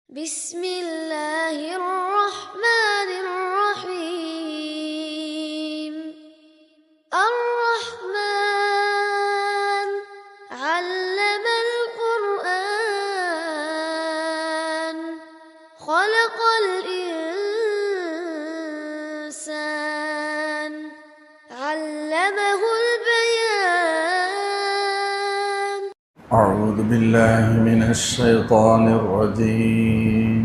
بسم الله الرحمن الرحيم الرحمن علم القرآن خلق الإنسان علمه البيان. أعوذ بالله من الشيطان الرجيم.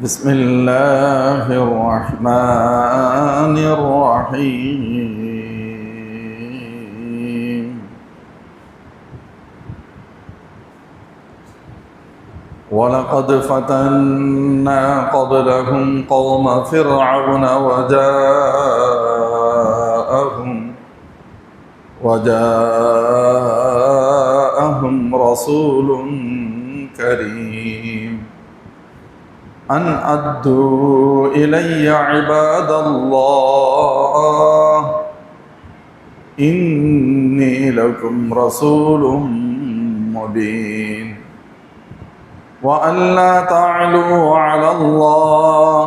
بسم الله الرحمن الرحيم. ولقد فتنا قبلهم قوم فرعون وجاءهم رسول كريم أن أدوا إلي عباد الله إني لكم رسول مبين وأن لا تعلوا على الله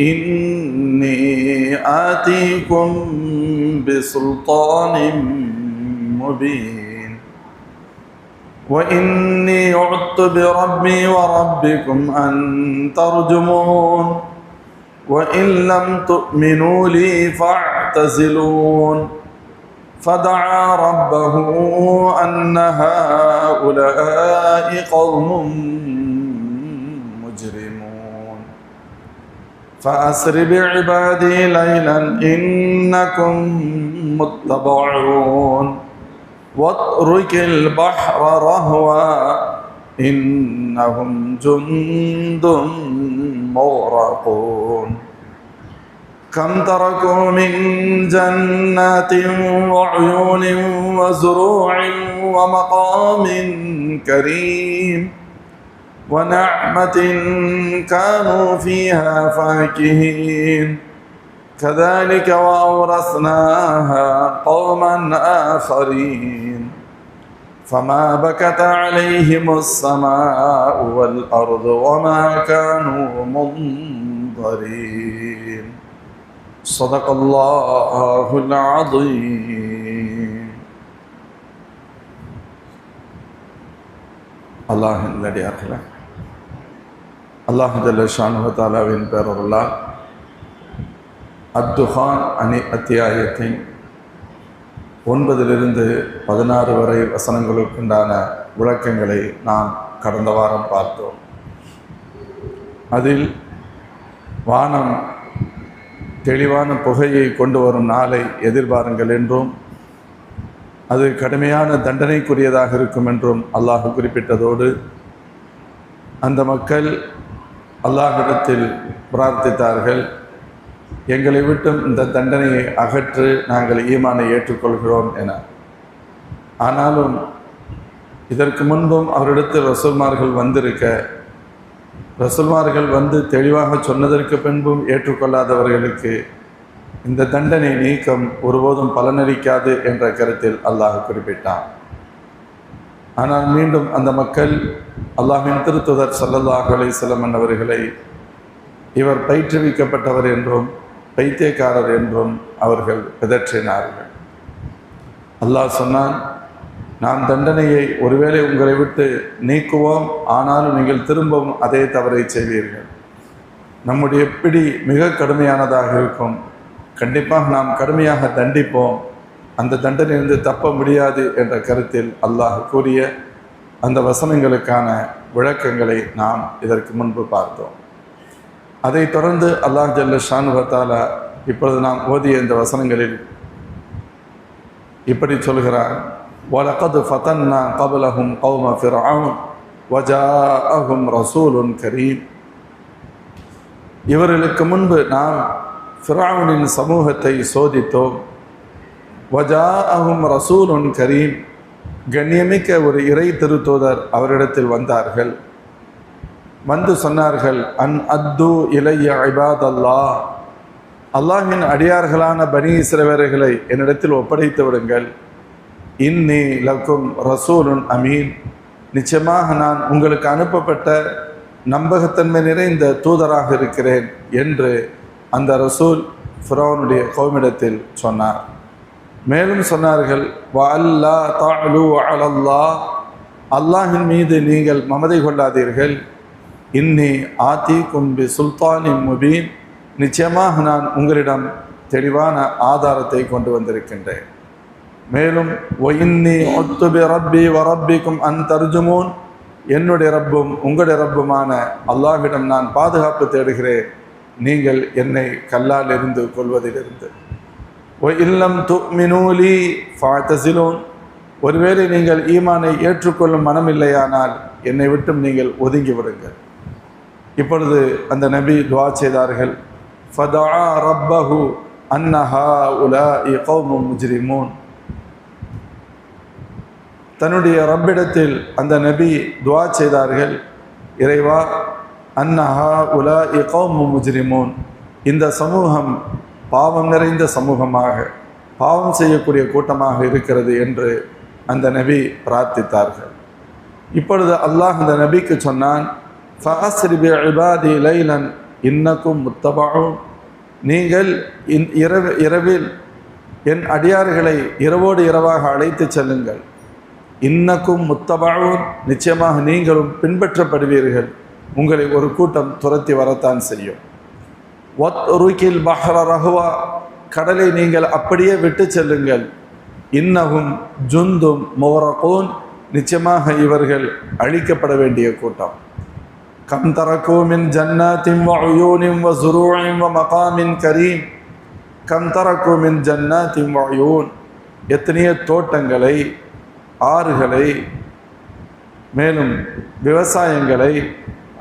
إني آتيكم بسلطان مبين وإني عدت بربي وربكم أن ترجمون وإن لم تؤمنوا لي فاعتزلون فدعا ربه أن هؤلاء قوم مجرمون فأسر بعبادي ليلا إنكم متبعون واترك البحر رهوا إنهم جند مغرقون كم تركوا من جنات وعيون وزروع ومقام كريم ونعمة كانوا فيها فاكهين كذلك وأورثناها قوما آخرين فما بكت عليهم السماء والأرض وما كانوا منظرين صدق الله العظيم. الله நல்லடியார்களே, அல்லாஹ் ஜல்ல ஷானுஹு தஆலாவின் பேரருளால் அத்துஹான் அத்தியாயத்தின் 9 - 16 வரை வசனங்களுக்குண்டான விளக்கங்களை நாம் கடந்த வாரம் பார்த்தோம். அதில் வானம் தெளிவான புகையை கொண்டு வரும் நாளை எதிர்பாருங்கள் என்றும் அது கடுமையான தண்டனைக்குரியதாக இருக்கும் என்றும் அல்லாஹ் குறிப்பிட்டதோடு அந்த மக்கள் அல்லாஹ்விடத்தில் பிரார்த்தித்தார்கள், எங்களை விட்டும் இந்த தண்டனையை அகற்று, நாங்கள் ஈமானை ஏற்றுக்கொள்கிறோம் என. ஆனாலும் இதற்கு முன்பும் அவரிடத்தில் ரசூல்மார்கள் வந்திருக்க, ரசூல்மார்கள் வந்து தெளிவாக சொன்னதற்கு பின்பும் ஏற்றுக்கொள்ளாதவர்களுக்கு இந்த தண்டனை நீக்கம் ஒருபோதும் பலனளிக்காது என்ற கருத்தில் அல்லாஹ் குறிப்பிட்டான். ஆனால் மீண்டும் அந்த மக்கள் அல்லாஹ்வின் திருத்துதர் ஸல்லல்லாஹு அலைஹி வஸல்லம் அவர்களை இவர் பயிற்றுவிக்கப்பட்டவர் என்றும் பைத்தியக்காரர் என்றும் அவர்கள் பிதற்றினார்கள். அல்லாஹ் சொன்னான், நாம் தண்டனையை ஒருவேளை உங்களை விட்டு நீக்குவோம், ஆனாலும் நீங்கள் திரும்பவும் அதே தவறை செய்வீர்கள். நம்முடைய பிடி மிக கடுமையானதாக இருக்கும், கண்டிப்பாக நாம் கடுமையாக தண்டிப்போம், அந்த தண்டனையிலிருந்து தப்ப முடியாது என்ற கருத்தில் அல்லாஹ் கூறிய அந்த வசனங்களுக்கான விளக்கங்களை நாம் இதற்கு முன்பு பார்த்தோம். அதைத் தொடர்ந்து அல்லாஹ் ஜல்ல ஷானுஹு தஆலா இப்பொழுது நாம் ஓதிய இந்த வசனங்களில் இப்படி சொல்கிறார், وَلَقَدْ فَتَنَّا قَبْلَهُمْ قَوْمَ فِرْعَوْنَ وَجَاءَهُمْ رَسُولٌ كَرِيمٌ. இவர்களுக்கு முன்பு நாம் ஃபிரௌனின் சமூகத்தை சோதித்தோம். وَجَاءَهُمْ رَسُولٌ كَرِيمٌ, கண்ணியமிக்க ஒரு இறை திருத்தூதர் அவரிடத்தில் வந்தார்கள். வந்து சொன்னார்கள், அன் அத்து இலைய இபாதல்லாஹ், அல்லாஹ்வின் அடியார்களான பனி இஸ்ரவேலர்களை என்னிடத்தில் ஒப்படைத்து விடுங்கள். இன்னி லக்கும் ரசூலுன் அமீன், நிச்சயமாக நான் உங்களுக்கு அனுப்பப்பட்ட நம்பகத்தன்மை நிறைந்த தூதராக இருக்கிறேன் என்று அந்த ரசூல் ஃபிரௌனுடைய கௌமிடத்தில் சொன்னார். மேலும் சொன்னார்கள், வ அல்லா தஅலு அலல்லாஹ், அல்லாஹின் மீது நீங்கள் மமதை கொள்ளாதீர்கள். இன்னி ஆதீக்கும் பி சுல்தானின் முபீன், நிச்சயமாக நான் உங்களிடம் தெளிவான ஆதாரத்தை கொண்டு வந்திருக்கின்றேன். மேலும் ஒ இன்னி ஒத்து பி ரப்பி வ ரப்பிக்கும் அன் தர்ஜுமூன், என்னுடைய ரப்பும் உங்களுடைய ரப்புமான அல்லாஹ்விடம் நான் பாதுகாப்பு தேடுகிறேன், நீங்கள் என்னை கல்லால் எறிந்து கொள்வதிலிருந்து. ஒ இல்லம் துமினூ லீ ஃபஅ்தஸிலூன், ஒருவேளை நீங்கள் ஈமானை ஏற்றுக்கொள்ளும் மனமில்லையானால் என்னை விட்டும் நீங்கள் ஒதுங்கி விடுங்கள். இப்பொழுது அந்த நபி துஆ செய்தார்கள். ஃபதஆ ரப்பஹு அன்ன ஹாஉலாஇ கௌமும் முஜ்ரிமூன், தன்னுடைய ரப்பிடத்தில் அந்த நபி துஆ செய்தார்கள், இறைவா, அன்ன ஹாஉலாஇ கௌமும் முஜ்ரிமூன், இந்த சமூகம் பாவம் நிறைந்த சமூகமாக, பாவம் செய்யக்கூடிய கூட்டமாக இருக்கிறது என்று அந்த நபி பிரார்த்தித்தார்கள். இப்பொழுது அல்லாஹ் அந்த நபிக்கு சொன்னான், ஃபஅஸ்ரி பி இபாதி லைலன் இன்னக்கும் முத்தபஊன், நீங்கள் இரவில் என் அடியார்களை இரவோடு இரவாக அழைத்து செல்லுங்கள். இன்னக்கும் முத்தபஊன், நிச்சயமாக நீங்களும் பின்பற்றப்படுவீர்கள், உங்களை ஒரு கூட்டம் துரத்தி வரத்தான் செய்யும். வத்ருகில் பஹ்ர ரஹ்வா, கடலை நீங்கள் அப்படியே விட்டு செல்லுங்கள். இன்னஹும் ஜுந்தும் முஃரகூன், நிச்சயமாக இவர்கள் அழிக்கப்பட வேண்டிய கூட்டம். கம் தரக்கூ மின் ஜன்னாத்தின் வ உயூனின் வ ஸுரூஇன் வ மகாமின் கரீம், கம் தரக்கூ மின் ஜன்னாத்தின் வ உயூன், எத்தனையோ தோட்டங்களை, ஆறுகளை, மேலும் விவசாயங்களை,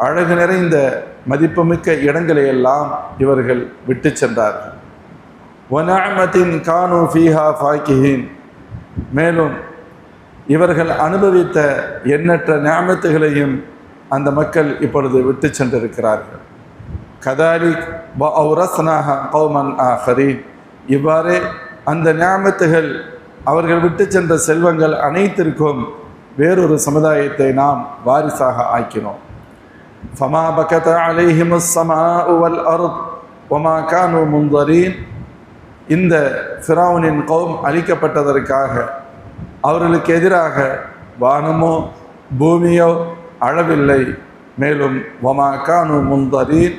அழகு நிறைந்த மதிப்புமிக்க இடங்களை எல்லாம் இவர்கள் விட்டு சென்றார்கள். வநஅமத்தின் கானு ஃபீஹா ஃபாக்கிஹீன், மேலும் இவர்கள் அனுபவித்த எண்ணற்ற நிஅமத்துகளையும் அந்த மக்கள் இப்பொழுது விட்டு சென்றிருக்கிறார்கள். கதாலிக் வ அவ்ரஸ்னாஹா கௌமன் ஆஹரீன், இவ்வாறே அந்த நிஅமத்துகள், அவர்கள் விட்டு சென்ற செல்வங்கள் அனைத்திற்கும் வேறொரு சமுதாயத்தை நாம் வாரிசாக ஆக்கினோம். ஃபமா பகத அலைஹிமுஸ் ஸமாஉ வல் அர்த் வமா கானூ முன்தரீன், இந்த ஃபிரௌனின் கௌம் அழிக்கப்பட்டதற்காக அவர்களுக்கு எதிராக வானமோ பூமியோ அழவில்லை. மேலும் வமா கானூ முன்தரீன்,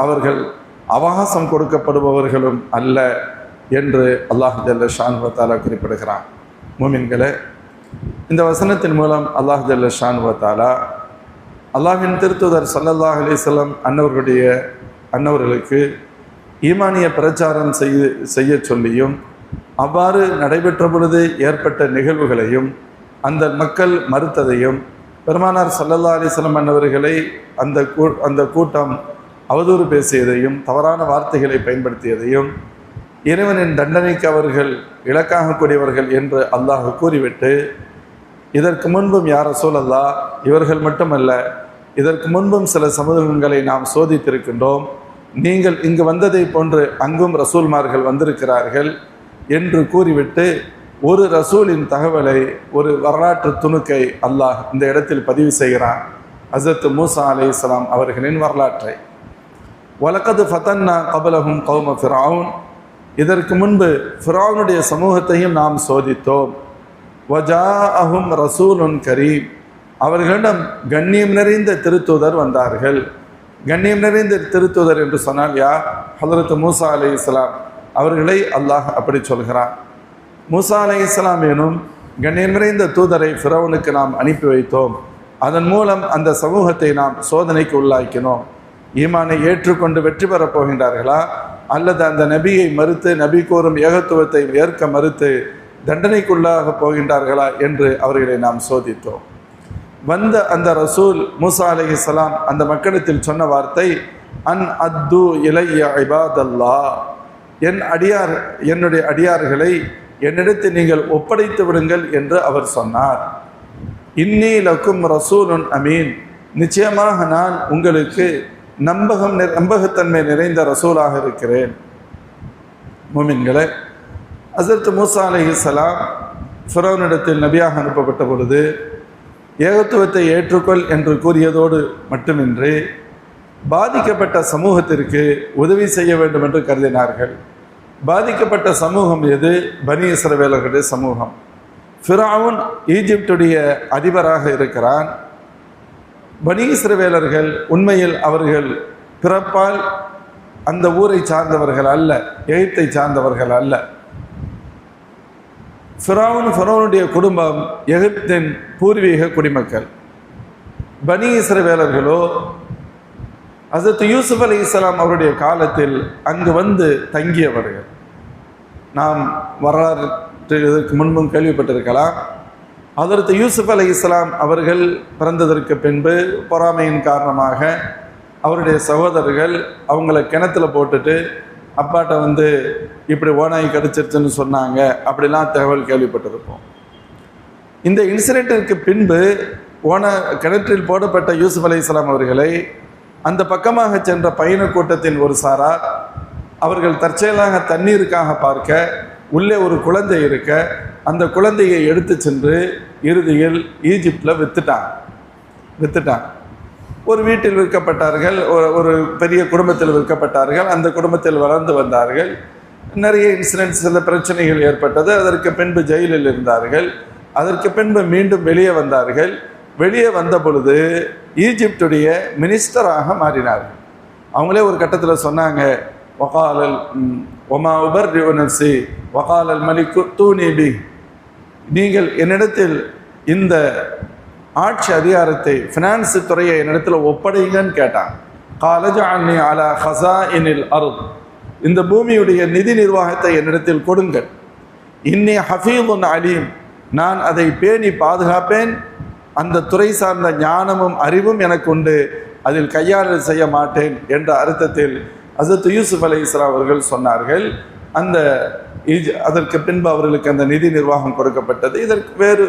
அவர்கள் அவகாசம் கொடுக்கப்படுபவர்களும் அல்ல என்று அல்லாஹ் ஜல்ல ஷானுஹு வ தஆலா குறிப்பிடுகிறான். மூமின்களே, இந்த வசனத்தின் மூலம் அல்லாஹ் ஜல்ல ஷானுஹு வ தஆலா அல்லாஹ்வின் திருத்தூதர் ஸல்லல்லாஹு அலைஹி வஸல்லம் அன்னவர்களுக்கு ஈமானிய பிரச்சாரம் செய்ய சொல்லியும், அவ்வாறு நடைபெற்ற பொழுது ஏற்பட்ட நிகழ்வுகளையும், அந்த மக்கள் மறுத்ததையும், பெருமானார் ஸல்லல்லாஹு அலைஹி வஸல்லம் அன்னவர்களை அந்த கூட்டம் அவதூறு பேசியதையும், தவறான வார்த்தைகளை பயன்படுத்தியதையும், இறைவனின் தண்டனைக்கு அவர்கள் இலக்காகக்கூடியவர்கள் என்று அல்லாஹ் கூறிவிட்டு, இதற்கு முன்பும் யா ரசூலல்லாஹ், இவர்கள் மட்டுமல்ல, இதற்கு முன்பும் சில சமூகங்களை நாம் சோதித்திருக்கின்றோம், நீங்கள் இங்கு வந்ததை போன்று அங்கும் ரசூல்மார்கள் வந்திருக்கிறார்கள் என்று கூறிவிட்டு, ஒரு ரசூலின் தகவலை, ஒரு வரலாற்று துணுக்கை அல்லாஹ் இந்த இடத்தில் பதிவு செய்கிறான். ஹஸரத் மூசா அலைஹிஸ்ஸலாம் அவர்களின் வரலாற்றை. வலகது ஃபதன்னா கபலஹும் கௌம ஃபிரௌன், இதற்கு முன்பு ஃபிரௌனுடைய சமூகத்தையும் நாம் சோதித்தோம். வஜாஅஹும் ரசூலுன் கரீம், அவர்களிடம் கண்ணியம் நிறைந்த திருத்தூதர் வந்தார்கள். கண்ணியம் நிறைந்த திருத்தூதர் என்று சொன்னால் யார்? ஹஸரத் மூசா அலைஹிஸ்ஸலாம் அவர்களை அல்லாஹ் அப்படி சொல்கிறான். மூசா அலைஹிஸ்ஸலாம் எனும் கண்ணியம் நிறைந்த தூதரை ஃபிரௌனுக்கு நாம் அனுப்பி வைத்தோம். அதன் மூலம் அந்த சமூகத்தை நாம் சோதனைக்கு உள்ளாக்கினோம். ஈமானை ஏற்றுக்கொண்டு வெற்றி பெறப் போகின்றார்களா, அல்லது அந்த நபியை மறுத்து, நபி கூறும் ஏகத்துவத்தை ஏற்க மறுத்து தண்டனைக்குள்ளாக போகின்றார்களா என்று அவர்களை நாம் சோதித்தோம். வந்த அந்த ரசூல் மூசா அலைஹிஸ்ஸலாம் அந்த மக்களிடத்தில் சொன்ன வார்த்தை, அன் அத்து இலைய இபாதல்லாஹ், என்னுடைய அடியார்களை என்னிடத்தில் நீங்கள் ஒப்படைத்து விடுங்கள் என்று அவர் சொன்னார். இன்னி லக்கும் ரசூலுன் அமீன், நிச்சயமாக நான் உங்களுக்கு நம்பகத்தன்மை நிறைந்த ரசூலாக இருக்கிறேன். மூமின்களே, ஹஸரத் மூஸா அலைஹிஸ்ஸலாம் ஃபிரௌனிடத்தில் நபியாக அனுப்பப்பட்ட பொழுது ஏகத்துவத்தை ஏற்றுக்கொள் என்று கூறியதோடு மட்டுமின்றி பாதிக்கப்பட்ட சமூகத்திற்கு உதவி செய்ய வேண்டும் என்று கருதினார்கள். பாதிக்கப்பட்ட சமூகம் எது? பனி இஸ்ரவேலர்களுடைய சமூகம். ஃபிரௌன் ஈஜிப்டுடைய அதிபராக இருக்கிறான். பனி இஸ்ரவேலர்கள் உண்மையில் அவர்கள் பிறப்பால் அந்த ஊரை சார்ந்தவர்கள் அல்ல, எகிப்தை சார்ந்தவர்கள் அல்ல. ஃபிரௌனுடைய குடும்பம் எகிப்தின் பூர்வீக குடிமக்கள். பனி இஸ்ரவேலர்களோ ஹஸரத் யூசுப் அலைஹிஸ்ஸலாம் அவருடைய காலத்தில் அங்கு வந்து தங்கியவர்கள். நாம் வரலாறு இதற்கு முன்பும் கேள்விப்பட்டிருக்கலாம். ஹஸரத் யூசுப் அலைஹிஸ்ஸலாம் அவர்கள் பிறந்ததற்கு பின்பு பொறாமையின் காரணமாக அவருடைய சகோதரர்கள் அவங்கள கிணத்துல போட்டுட்டு அப்பாட்ட வந்து இப்படி ஓனாய் கடிச்சிருச்சுன்னு சொன்னாங்க, அப்படிலாம் தகவல் கேள்விப்பட்டிருப்போம். இந்த இன்சிடென்ட்டிற்கு பின்பு கிணற்றில் போடப்பட்ட யூசுப் அலைஹிஸ்ஸலாம் அவர்களை அந்த பக்கமாக சென்ற பயண கூட்டத்தின் ஒரு சாரார் அவர்கள் தற்செயலாக தண்ணீருக்காக பார்க்க உள்ளே ஒரு குழந்தை இருக்க அந்த குழந்தையை எடுத்து சென்று இறுதியில் ஈஜிப்டில் வித்துட்டான். ஒரு வீட்டில் விற்கப்பட்டார்கள், ஒரு பெரிய குடும்பத்தில் விற்கப்பட்டார்கள். அந்த குடும்பத்தில் வளர்ந்து வந்தார்கள். நிறைய இன்சிடென்ட்ஸ், சில பிரச்சனைகள் ஏற்பட்டது. அதற்கு பின்பு ஜெயிலில் இருந்தார்கள். அதற்கு பின்பு மீண்டும் வெளியே வந்தார்கள். வெளியே வந்த பொழுது ஈஜிப்டுடைய மினிஸ்டராக மாறினார்கள். அவங்களே ஒரு கட்டத்தில் சொன்னாங்க, வகாலல் ஒமா உபர் நஃப்ஸி வகாலல் மலிக்கு தூனிபி, நீங்கள் என்னிடத்தில் இந்த ஆட்சி அதிகாரத்தை, ஃபினான்ஸு துறையை என்னிடத்தில் ஒப்படைங்கன்னு கேட்டான். காலஜஅல்னி அலா ஹஸாயினில் அர்த், இந்த பூமியுடைய நிதி நிர்வாகத்தை என்னிடத்தில் கொடுங்கள். இன்னி ஹஃபீதுன் அலீம், நான் அதை பேணி பாதுகாப்பேன். அந்த துறை சார்ந்த ஞானமும் அறிவும் எனக்கு உண்டு, அதில் கையாளல் செய்ய மாட்டேன் என்ற அர்த்தத்தில் ஹஸரத் யூசுப் அலைஹிஸ்ஸலாம் அவர்கள் சொன்னார்கள். அதற்கு பின்பு அவர்களுக்கு அந்த நிதி நிர்வாகம் கொடுக்கப்பட்டது. இதற்கு வேறு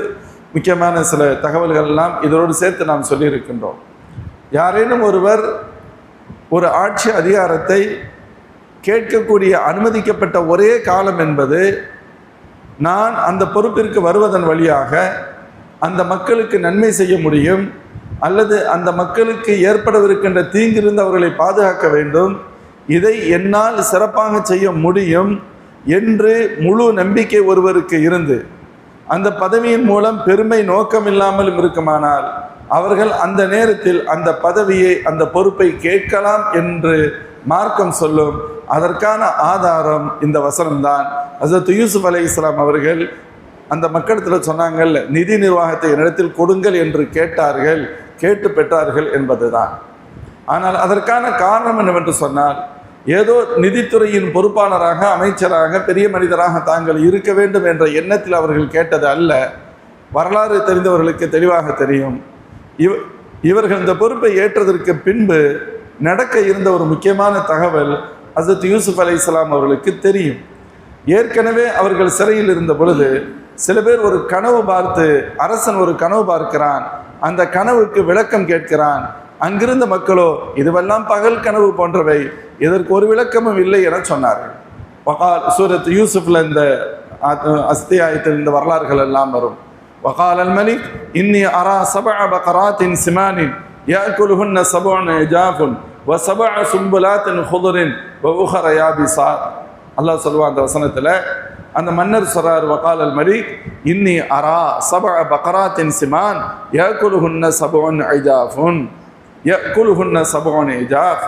முக்கியமான சில தகவல்கள் எல்லாம் இதோடு சேர்த்து நாம் சொல்லியிருக்கின்றோம். யாரேனும் ஒருவர் ஒரு ஆட்சி அதிகாரத்தை கேட்கக்கூடிய அனுமதிக்கப்பட்ட ஒரே காலம் என்பது நான் அந்த பொறுப்பிற்கு வருவதன் வழியாக அந்த மக்களுக்கு நன்மை செய்ய முடியும், அல்லது அந்த மக்களுக்கு ஏற்படவிருக்கின்ற தீங்கிலிருந்து அவர்களை பாதுகாக்க வேண்டும், இதை என்னால் சிறப்பாக செய்ய முடியும் என்று முழு நம்பிக்கை ஒருவருக்கு இருந்து அந்த பதவியின் மூலம் பெருமை நோக்கம் இல்லாமலும் இருக்குமானால் அவர்கள் அந்த நேரத்தில் அந்த பதவியை, அந்த பொறுப்பை கேட்கலாம் என்று மார்க்கம் சொல்லும். அதற்கான ஆதாரம் இந்த வசனம்தான். ஹஸரத் யூசுப் அலைஹிஸ்ஸலாம் அவர்கள் அந்த மக்களிடத்தில் சொன்னாங்கல்ல, நிதி நிர்வாகத்தை என்னிடத்தில் கொடுங்கள் என்று கேட்டார்கள், கேட்டு பெற்றார்கள் என்பதுதான். ஆனால் அதற்கான காரணம் என்னவென்று சொன்னால், ஏதோ நிதித்துறையின் பொறுப்பாளராக, அமைச்சராக, பெரிய மனிதராக தாங்கள் இருக்க வேண்டும் என்ற எண்ணத்தில் அவர்கள் கேட்டது அல்ல. வரலாறு தெரிந்தவர்களுக்கு தெளிவாக தெரியும். இவர்கள் இந்த பொறுப்பை ஏற்றதற்கு பின்பு நடக்க இருந்த ஒரு முக்கியமான தகவல் ஹஸரத் யூசுப் அலைஹிஸ்ஸலாம் அவர்களுக்கு தெரியும். ஏற்கனவே அவர்கள் சிறையில் இருந்த பொழுது சில பேர் ஒரு கனவு பார்த்து, அரசன் ஒரு கனவு பார்க்கிறான், அந்த கனவுக்கு விளக்கம் கேட்கிறான். அங்கிருந்த மக்களோ இதுவெல்லாம் பகல் கனவு போன்றவை, இதற்கு ஒரு விளக்கமும் இல்லை என சொன்னார்கள். சூரத் யூசுப்ல இந்த அத்தியாயத்தில் இந்த வரலாறுகள் எல்லாம் வரும். வகால் அல் மலிக் இன்னி அரா சபஅ பகராத்தின் சிமானின் யாக்குலுஹுன்ன சபஉன் இஜாஃபுன் வ சபஅ சும்புலாத்தின் ஹுதுரின் வ உஹர யாபிஸாத். அல்லாஹ் சொல்லுவான் அந்த வசனத்தில், அந்த மன்னர் சொல்றார், வகால் அல் மலிக் இன்னி அரா சபஅ பகராத்தின் சிமான் யாக்குலுஹுன்ன சபஉன் இஜாஃபுன் யக்குலுஹுன்ன சபஉன் இஜாஃப்,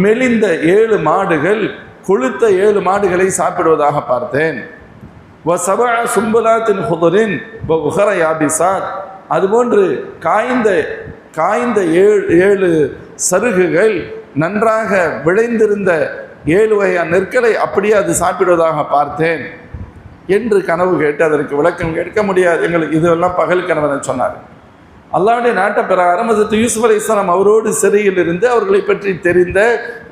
மெலிந்த 7 மாடுகள் கொழுத்த 7 மாடுகளை சாப்பிடுவதாக பார்த்தேன். வ சபஅ சும்புலாத்தின் ஹுதுரின் வ உஹர யாபிஸாத், அதுபோன்று காய்ந்த 7 சருகுகள், நன்றாக விளைந்திருந்த 7 வகையான நெற்களை அப்படியே அது சாப்பிடுவதாக பார்த்தேன் என்று கனவு கேட்டு அதற்கு விளக்கம் கேட்க முடியாது, எங்களுக்கு இதெல்லாம் பகல் கனவு சொன்னார். அல்லாஹ்வுடைய நாட்ட பிரகாரம் ஹஸரத் யூசுப் அலைஹிஸ்ஸலாம் அவரோடு சிறையில் இருந்து அவர்களை பற்றி தெரிந்த,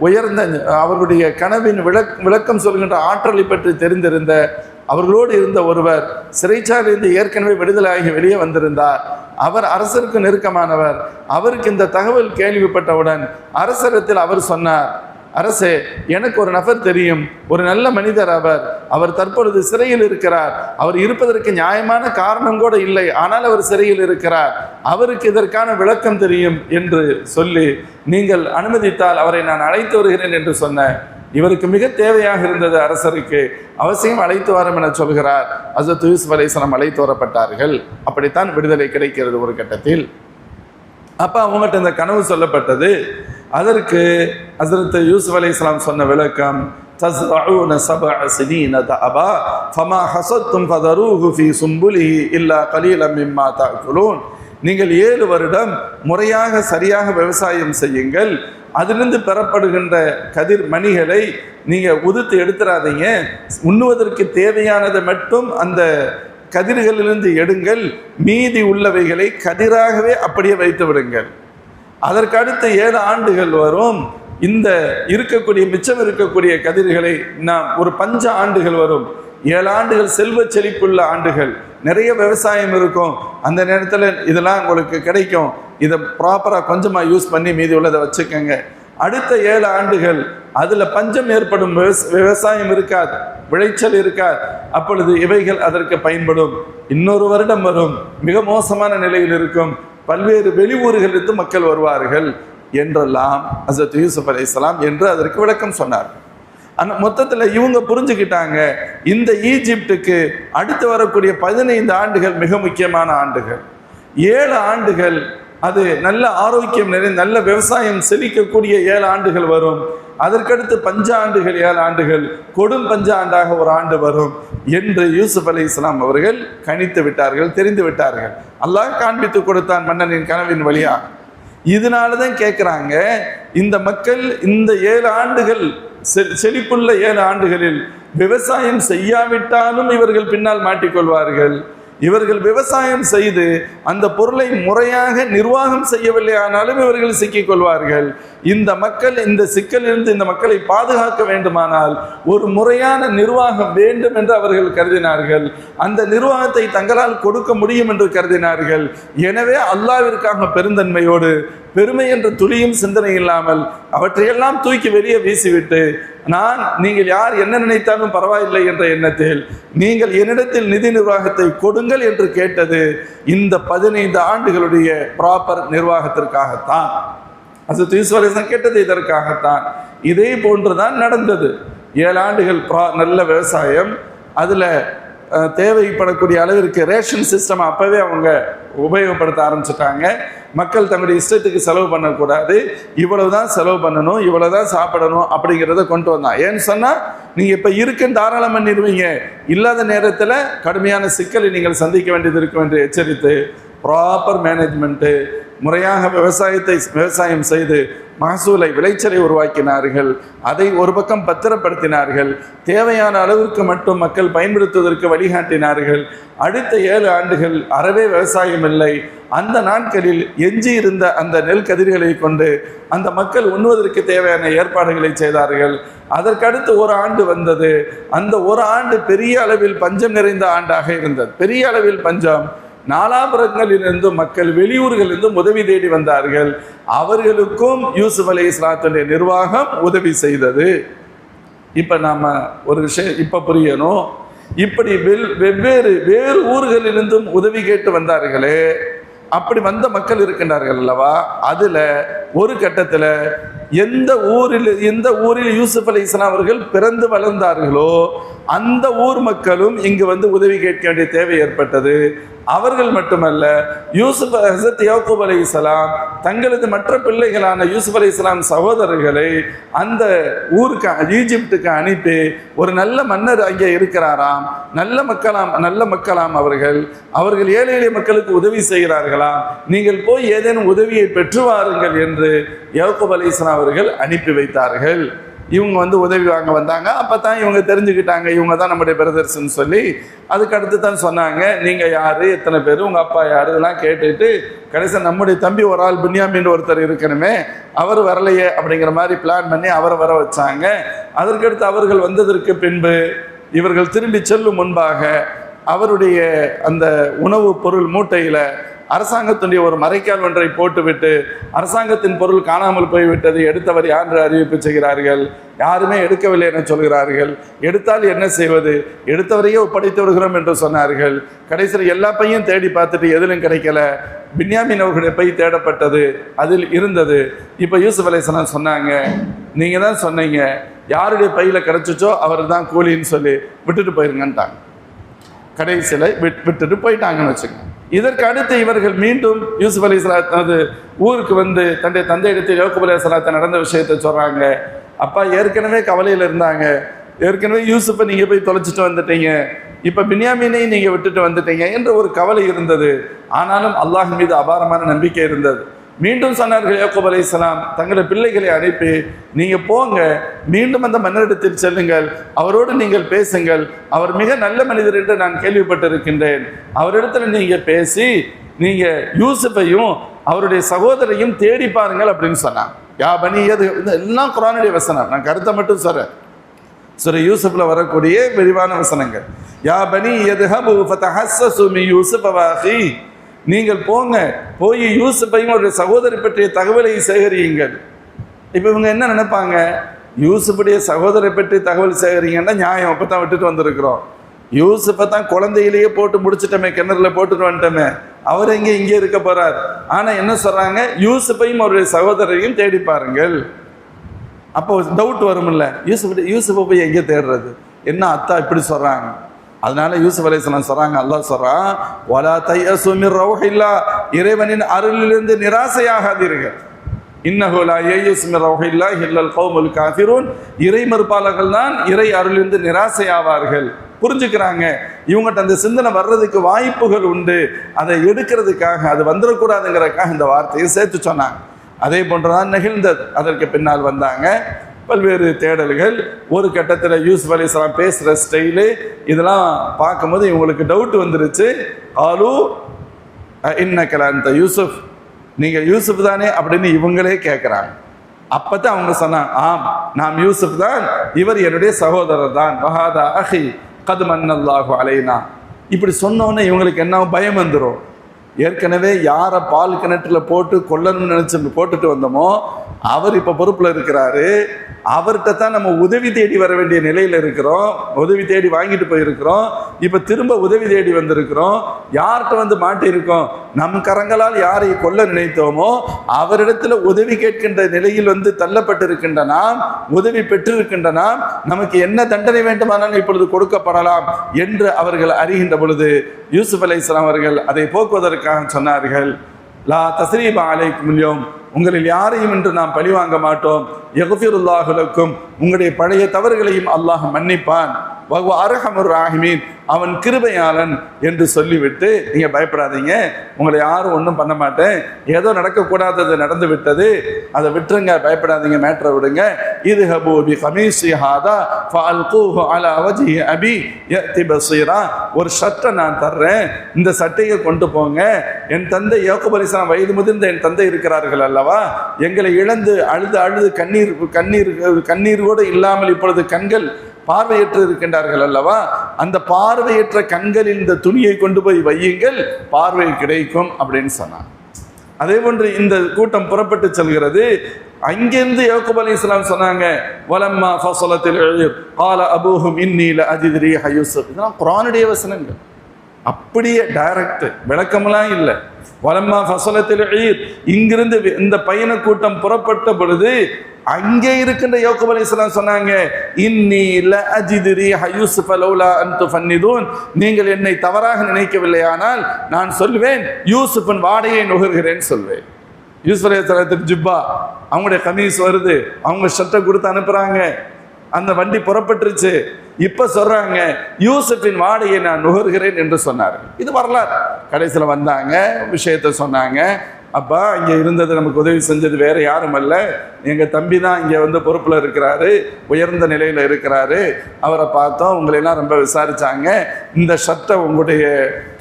உயர்ந்த, அவர்களுடைய கனவின் விளக்கம் சொல்கின்ற ஆற்றலை பற்றி தெரிந்திருந்த, அவர்களோடு இருந்த ஒருவர் சிறைச்சாலையிலிருந்து ஏற்கனவே விடுதலையாகி வெளியே வந்திருந்தார். அவர் அரசருக்கு நெருக்கமானவர். அவருக்கு இந்த தகவல் கேள்விப்பட்டவுடன் அரசரிடத்தில் அவர் சொன்னார், அரசே, எனக்கு ஒரு நபர் தெரியும், ஒரு நல்ல மனிதர், அவர் தற்பொழுது சிறையில் இருக்கிறார், அவர் இருப்பதற்கு நியாயமான காரணம் கூட இல்லை, ஆனால் அவர் சிறையில் இருக்கிறார், அவருக்கு இதற்கான விளக்கம் தெரியும் என்று சொல்லி நீங்கள் அனுமதித்தால் அவரை நான் அழைத்து வருகிறேன் என்று சொன்னேன். இவருக்கு மிக தேவையாக இருந்தது, அரசருக்கு அவசியம் அழைத்து வரும் என சொல்கிறார். ஹஜ்ரத் யூசுப் அலைஹிஸ்ஸலாம் அழைத்து வரப்பட்டார்கள். அப்படித்தான் விடுதலை கிடைக்கிறது ஒரு கட்டத்தில். அப்போ அவங்ககிட்ட இந்த கனவு சொல்லப்பட்டது. அதற்கு ஹஜ்ரத் யூசுப் அலைஹிஸ்ஸலாம் சொன்ன விளக்கம், تزرعون 7 سنين دأبا فما حصدتم فذروه في سنبله إلا قليلا مما تأكلون. நீங்கள் 7 வருடம் முறையாக சரியாக விவசாயம் செய்யுங்கள், அதிலிருந்து பெறப்படுகின்ற கதிர் மணிகளை நீங்கள் உதுத்து எடுத்துறாதீங்க, உண்ணுவதற்கு தேவையானதை மட்டும் அந்த கதிர்களிலிருந்து எடுங்கள், மீதி உள்ளவைகளை கதிராகவே அப்படியே வைத்து விடுங்கள். அதற்கு அடுத்து 7 ஆண்டுகள் வரும், இந்த மிச்சம் இருக்கக்கூடிய கதிர்களை நாம் ஒரு பஞ்ச ஆண்டுகள் வரும், 7 ஆண்டுகள் செல்வ செழிப்புள்ள ஆண்டுகள், நிறைய விவசாயம் இருக்கும், அந்த நேரத்தில் இதெல்லாம் உங்களுக்கு கிடைக்கும், இதை ப்ராப்பராக கொஞ்சமாக யூஸ் பண்ணி மீதி உள்ளதை வச்சுக்கோங்க. அடுத்த 7 ஆண்டுகள் அதில் பஞ்சம் ஏற்படும், விவசாயம் இருக்காது, விளைச்சல் இருக்காது, அப்பொழுது இவைகள் அதற்கு பயன்படும். இன்னொரு வருடம் வரும், மிக மோசமான நிலையில் இருக்கும், பல்வேறு வெளியூர்களிலிருந்து மக்கள் வருவார்கள் என்றெல்லாம் ஹஜ்ரத் யூசுப் அலைஹிஸ்ஸலாம் என்று அதற்கு விளக்கம் சொன்னார். மொத்தத்தில் இவங்க புரிஞ்சுக்கிட்டாங்க, இந்த ஈஜிப்டுக்கு அடுத்து வரக்கூடிய 15 ஆண்டுகள் மிக முக்கியமான ஆண்டுகள். 7 ஆண்டுகள் அது நல்ல ஆரோக்கியம் நிறைந்த நல்ல விவசாயம் செழிக்கக்கூடிய 7 ஆண்டுகள் வரும். அதற்கடுத்து பஞ்ச ஆண்டுகள் 7 ஆண்டுகள், கொடும் பஞ்ச ஆண்டாக ஒரு ஆண்டு வரும் என்று யூசுப் அலைஹிஸ்ஸலாம் அவர்கள் கணித்து விட்டார்கள், தெரிந்து விட்டார்கள். அல்லாஹ் காண்பித்து கொடுத்தான் மன்னனின் கனவின் வழியாக. இதனால தான் கேட்குறாங்க, இந்த மக்கள் இந்த 7 ஆண்டுகள் செழிப்புள்ள 7 ஆண்டுகளில் விவசாயம் செய்யாவிட்டாலும் இவர்கள் பின்னால் மாட்டிக்கொள்வார்கள். இவர்கள் விவசாயம் செய்து அந்த பொருளை முறையாக நிர்வாகம் செய்யவில்லை ஆனாலும் இவர்கள் சிக்கிக்கொள்வார்கள். இந்த மக்கள் இந்த சிக்கலிலிருந்து இந்த மக்களை பாதுகாக்க வேண்டுமானால் ஒரு முறையான நிர்வாகம் வேண்டும் என்று அவர்கள் கருதினார்கள். அந்த நிர்வாகத்தை தங்களால் கொடுக்க முடியும் என்று கருதினார்கள். எனவே அல்லாஹ்விற்காக பெருந்தன்மையோடு பெருமை என்ற துளியும் சிந்தனை இல்லாமல் அவற்றையெல்லாம் தூக்கி வெளியே வீசிவிட்டு, நீங்கள் யார் என்ன நினைத்தாலும் பரவாயில்லை என்ற எண்ணத்தில் நீங்கள் என்னிடத்தில் நிதி நிர்வாகத்தை கொடுங்கள் என்று கேட்டது இந்த 15 ஆண்டுகளுடைய ப்ராப்பர் நிர்வாகத்திற்காகத்தான். ஹஜ்ரத் யூசுப் அலைஹிஸ்ஸலாம் கேட்டது இதற்காகத்தான். இதே போன்றுதான் நடந்தது. 7 ஆண்டுகள் நல்ல விவசாயம், அதில் தேவைப்படக்கூடிய அளவிற்கு ரேஷன் சிஸ்டம் அப்போவே அவங்க உபயோகப்படுத்த ஆரம்பிச்சிட்டாங்க. மக்கள் தங்களுடைய இஷ்டத்துக்கு செலவு பண்ணக்கூடாது, இவ்வளவுதான் செலவு பண்ணணும், இவ்வளவுதான் சாப்பிடணும் அப்படிங்கிறத கொண்டு வந்தான். ஏன்னு சொன்னால் நீங்கள் இப்போ இருக்குன்னு தாராளம் பண்ணிடுவீங்க, இல்லாத நேரத்தில் கடுமையான சிக்கலை நீங்கள் சந்திக்க வேண்டியது இருக்கும் என்று எச்சரித்து ப்ராப்பர் மேனேஜ்மெண்ட்டு, முறையாக விவசாயம் செய்து மகசூலை விளைச்சலை உருவாக்கினார்கள். அதை ஒரு பக்கம் பத்திரப்படுத்தினார்கள். தேவையான அளவிற்கு மட்டும் மக்கள் பயன்படுத்துவதற்கு வழிகாட்டினார்கள். அடுத்த 7 ஆண்டுகள் அறவே விவசாயம் இல்லை. அந்த நாட்களில் எஞ்சி இருந்த அந்த நெல் கதிர்களை கொண்டு அந்த மக்கள் உண்ணுவதற்கு தேவையான ஏற்பாடுகளை செய்தார்கள். அதற்கடுத்து 1 ஆண்டு வந்தது. அந்த 1 ஆண்டு பெரிய அளவில் பஞ்சம் நிறைந்த ஆண்டாக இருந்தது. பெரிய அளவில் பஞ்சம். நாலாபுரங்களிலிருந்து மக்கள் வெளியூர்களிலிருந்தும் உதவி தேடி வந்தார்கள். அவர்களுக்கும் யூசுப் அலைஹிஸ்ஸலாத்துடைய நிர்வாகம் உதவி செய்தது. இப்போ நாம் ஒரு விஷயம் இப்போ புரியணும். இப்படி வேறு ஊர்களிலிருந்தும் உதவி கேட்டு வந்தார்களே, அப்படி வந்த மக்கள் இருக்கின்றார்கள் அல்லவா, அதில் ஒரு கட்டத்தில் எந்த ஊரில் யூசுப் அலைஹிஸ்ஸலாம் அவர்கள் பிறந்து வளர்ந்தார்களோ அந்த ஊர் மக்களும் இங்கு வந்து உதவி கேட்க வேண்டிய தேவை ஏற்பட்டது. அவர்கள் மட்டுமல்ல, ஹஸரத் யாக்கூப் அலைஹிஸ்ஸலாம் தங்களது மற்ற பிள்ளைகளான யூசுப் அலைஹிஸ்ஸலாம் சகோதரர்களை அந்த ஊருக்கு ஈஜிப்டுக்கு அனுப்பி, ஒரு நல்ல மன்னர் அங்கே இருக்கிறாராம், நல்ல மக்களாம் அவர்கள் ஏழை எளிய மக்களுக்கு உதவி செய்கிறார்களாம், நீங்கள் போய் ஏதேனும் உதவியை பெற்று வாருங்கள் என்று யாக்கூப் அலைஹிஸ்ஸலாம் அவர்கள் அனுப்பி வைத்தார்கள். இவங்க வந்து உதவி வாங்க வந்தாங்க. அப்போ தான் இவங்க தெரிஞ்சுக்கிட்டாங்க இவங்க தான் நம்முடைய பிரதர்ஸ்ன்னு சொல்லி. அதுக்கு அடுத்து தான் சொன்னாங்க, நீங்கள் யார், எத்தனை பேர், உங்கள் அப்பா யார், இதெல்லாம் கேட்டுட்டு கடைசியாக நம்முடைய தம்பி ஒரு ஆள் பின்யாமின் ஒருத்தர் இருக்கணுமே, அவர் வரலையே அப்படிங்கிற மாதிரி பிளான் பண்ணி அவரை வர வச்சாங்க. அதற்கடுத்து அவர்கள் வந்ததற்கு பின்பு இவர்கள் திரும்பி செல்லும் முன்பாக அவருடைய அந்த உணவு பொருள் மூட்டையில் அரசாங்கத்துடைய ஒரு மறைக்கால் ஒன்றை போட்டுவிட்டு அரசாங்கத்தின் பொருள் காணாமல் போய்விட்டது, எடுத்தவர் யார் என்று அறிவிப்பு செய்கிறார்கள். யாருமே எடுக்கவில்லை என சொல்கிறார்கள். எடுத்தால் என்ன செய்வது, எடுத்தவரையே ஒப்படைத்து விடுகிறோம் என்று சொன்னார்கள். கடைசியில் எல்லா பையும் தேடி பார்த்துட்டு எதிலும் கிடைக்கல. பின்யாமின் அவர்களுடைய பை தேடப்பட்டது, அதில் இருந்தது. இப்போ யூசுப் அலைஹிஸ்ஸலாம் சொன்னாங்க, நீங்கள் தான் சொன்னீங்க யாருடைய பையில கிடைச்சிச்சோ அவர் தான் கூலின்னு சொல்லி விட்டுட்டு போயிருங்கன்ட்டாங்க. கடைசியில் விட்டுட்டு போயிட்டாங்கன்னு வச்சுக்கோங்க. இதற்கு அடுத்து இவர்கள் மீண்டும் யூசுப் அலைஹிஸ்ஸலாம் ஊருக்கு வந்து தன்னுடைய தந்தையிடத்தில் யாக்கூப் அலைஹிஸ்ஸலாத்தை நடந்த விஷயத்தை சொல்றாங்க. அப்பா ஏற்கனவே கவலையில் இருந்தாங்க, ஏற்கனவே யூசுப்பை நீங்கள் போய் தொலைச்சிட்டு வந்துட்டீங்க, இப்போ பின்யாமீனையும் நீங்கள் விட்டுட்டு வந்துட்டீங்க என்ற ஒரு கவலை இருந்தது. ஆனாலும் அல்லாஹ் மீது அபாரமான நம்பிக்கை இருந்தது. மீண்டும் சொன்னார்கள் யாக்கூப் அலைஹிஸ்ஸலாம், தங்களுடைய பிள்ளைகளை அனுப்பி நீங்கள் போங்க, மீண்டும் அந்த மன்னரிடத்தில் செல்லுங்கள், அவரோடு நீங்கள் பேசுங்கள், அவர் மிக நல்ல மனிதர் என்று நான் கேள்விப்பட்டிருக்கின்றேன், அவரிடத்துல நீங்கள் பேசி நீங்கள் யூசுஃபையும் அவருடைய சகோதரையும் தேடி பாருங்கள் அப்படின்னு சொன்னாங்க. யா பனி எல்லாம் குர்ஆனுடைய வசனம், நான் கருத்தை மட்டும் சொல்றேன். சூரா யூசுஃப்ல வரக்கூடிய விரிவான வசனங்கள். யா பனி யத்ஹபு ஃபதஹஸ்ஸஸு மின் யூசுஃப வ அஹி, நீங்கள் போங்க, போய் யூசுஃபையும் அவருடைய சகோதரி பற்றிய தகவலை சேகரியுங்கள். இப்போ இவங்க என்ன நினைப்பாங்க, யூசுஃபுடைய சகோதரை பற்றி தகவல் சேகரிங்கன்னா நியாயம், அப்போ தான் விட்டுட்டு வந்திருக்கிறோம். யூசுஃபை தான் குழந்தையிலேயே போட்டு முடிச்சிட்டோமே, கிணறுல போட்டுட்டு வந்துட்டோமே, அவர் இங்கே இருக்க போறார். ஆனால் என்ன சொல்றாங்க, யூசுஃபையும் அவருடைய சகோதரையும் தேடி பாருங்கள். அப்போ டவுட் வரும்ல, யூசுஃபை போய் எங்கே தேடுறது, என்ன அத்தா இப்படி சொல்றாங்க. அதனால யூசுப் அலைஹிஸ்ஸலாம் சொல்றாங்க, அல்லாஹ் சொல்றான், வலா தயஸு மிர் ரௌஹில்லாஹ், இறைவனின் அருளிலிருந்து நிராசையாகாதீர்கள். இன்னஹு லா யயஸு மிர் ரௌஹில்லாஹ் இல்லல் கௌமுல் காஃபிரூன், இறை மறுப்பாளர்கள் தான் இறை அருளிலிருந்து நிராசையாவார்கள். புரிஞ்சுக்கிறாங்க, இவங்ககிட்ட அந்த சிந்தனை வர்றதுக்கு வாய்ப்புகள் உண்டு, அதை எடுக்கிறதுக்காக, அது வந்துடக்கூடாதுங்கிறதுக்காக இந்த வார்த்தையை சேர்த்து சொன்னாங்க. அதே போன்றுதான் நிகழ்ந்தது. அதற்கு பின்னால் வந்தாங்க பல்வேறு தேடல்கள். ஒரு கட்டத்தில் யூசுப் அலைஹிஸ்ஸலாம் பேசுகிற ஸ்டைலு இதெல்லாம் பார்க்கும்போது இவங்களுக்கு டவுட் வந்துருச்சு. ஆலு இன்னக லஅன்த யூசுப், நீங்கள் யூசுப் தானே அப்படின்னு இவங்களே கேட்குறாங்க. அப்போ தான் அவங்க சொன்னாங்க, ஆம் நாம் யூசுப் தான், இவர் என்னுடைய சகோதரர் தான், வஹாதா அஹி கத் மன்னல்லாஹு அலைனா. இப்படி சொன்னோன்னே இவங்களுக்கு என்ன பயம் வந்துடும். ஏற்கனவே யாரை பால் கிணற்றில் போட்டு கொல்லணும்னு நினச்சி போட்டுட்டு வந்தோமோ அவர் இப்போ பொறுப்பில் இருக்கிறாரு, அவர்கிட்ட தான் நம்ம உதவி தேடி வர வேண்டிய நிலையில் இருக்கிறோம், உதவி தேடி வாங்கிட்டு போயிருக்கிறோம், இப்போ திரும்ப உதவி தேடி வந்திருக்கிறோம். யார்கிட்ட வந்து மாட்டியிருக்கோம், நம் கரங்களால் யாரை கொல்ல நினைத்தோமோ அவரிடத்துல உதவி கேட்கின்ற நிலையில் வந்து தள்ளப்பட்டிருக்கின்ற நாம், உதவி பெற்றிருக்கின்ற நாம், நமக்கு என்ன தண்டனை வேண்டுமானாலும் இப்பொழுது கொடுக்கப்படலாம் என்று அவர்கள் அறிகின்ற பொழுது யூசுப் அலைஹிஸ்ஸலாம் அவர்கள் அதை போக்குவதற்காக சொன்னார்கள், லா தஸ்ரீப அலைக்கும் அல்யௌம், உங்களில் யாரையும் இன்று நாம் பழி வாங்க மாட்டோம், யக்ஃபிருல்லாஹு லக்கும், உங்களுடைய பழைய தவறுகளையும் அல்லாஹ் மன்னிப்பான், வஹுவ அர்ஹமுர் ராஹிமீன், அவன் கிருபையாளன் என்று சொல்லிவிட்டு, நீங்கள் பயப்படாதீங்க, உங்களை யாரும் ஒன்றும் பண்ண மாட்டேன், ஏதோ நடக்கக்கூடாதது நடந்து விட்டது, அதை விட்டுருங்க, பயப்படாதீங்க, மேட்ரை விடுங்க. இத்ஹபூ பி கமீஸி ஹாதா ஃபஅல்கூஹு அலா வஜ்ஹி அபி யஅதி பஸீரா, ஒரு சட்டை நான் தர்றேன், இந்த சட்டையை கொண்டு போங்க, என் தந்தை யாக்கூப் அலைஹிஸ்ஸலாம் வயது முதிர்ந்த என் தந்தை இருக்கிறார்கள் அல்லவா, எங்களை இழந்து அழுது அழுது கண்ணீரோடு இல்லாமல் இப்பொழுது கண்கள் பார்வையற்று இருக்கின்றார்கள் அல்லவா, அந்த பார்வையற்ற கண்களில் இந்த துணியை கொண்டு போய் வையுங்கள், பார்வை கிடைக்கும் அப்படின்னு சொன்னான். அதே போன்று இந்த கூட்டம் புறப்பட்டு செல்கிறது. அங்கிருந்து யாக்கூப் அலைஹிஸ்ஸலாம் சொன்னாங்க, வலம்மா ஃபஸலத்தில் உய்ர் قال ابوهم اني لاجد ريح يوسف. இதெல்லாம் குர்ஆனுடைய வசனங்கள், அப்படியே டைரக்ட், விளக்கமெல்லாம் இல்லை. வலம்மா ஃபஸலத்தில் உய்ர், இங்கிருந்து இந்த பயண கூட்டம் புறப்பட்ட பொழுது அங்கே இருக்கின்ற யாக்கூப் அலைஹிஸ்ஸலாம் சொன்னாங்க, இன்னி லஅஜிது ரீஹ யூசுஃப லௌலா அன் துஃபன்னிதூன், நீங்கள் என்னை தவறாக நினைக்கவில்லையானால் நான் சொல்வேன் யூசுஃபின் வாடையை நுகர்கிறேன் சொல்வேன். யூசுப் அலைஹிஸ்ஸலாத்துக்கு ஜிப்பா, அவங்களுடைய கமீஸ் வருது, அவங்க ஷர்ட்டை கொடுத்து அனுப்புறாங்க, அந்த வண்டி புறப்பட்டுருச்சு. இப்ப சொல்றாங்க யூசுஃபின் வாடையை நான் நுகர்கிறேன் என்று சொன்னார்கள். இது வரலாறு. கடைசியில் வந்தாங்க, விஷயத்தை சொன்னாங்க. அப்பா இங்கே இருந்தது நமக்கு உதவி செஞ்சது வேற யாரும் அல்ல, எங்கள் தம்பி தான் இங்கே வந்து பொறுப்பில் இருக்கிறாரு, உயர்ந்த நிலையில் இருக்கிறாரு, அவரை பார்த்தோம், உங்களெல்லாம் ரொம்ப விசாரிச்சாங்க, இந்த ஷர்ட்டை உங்களுடைய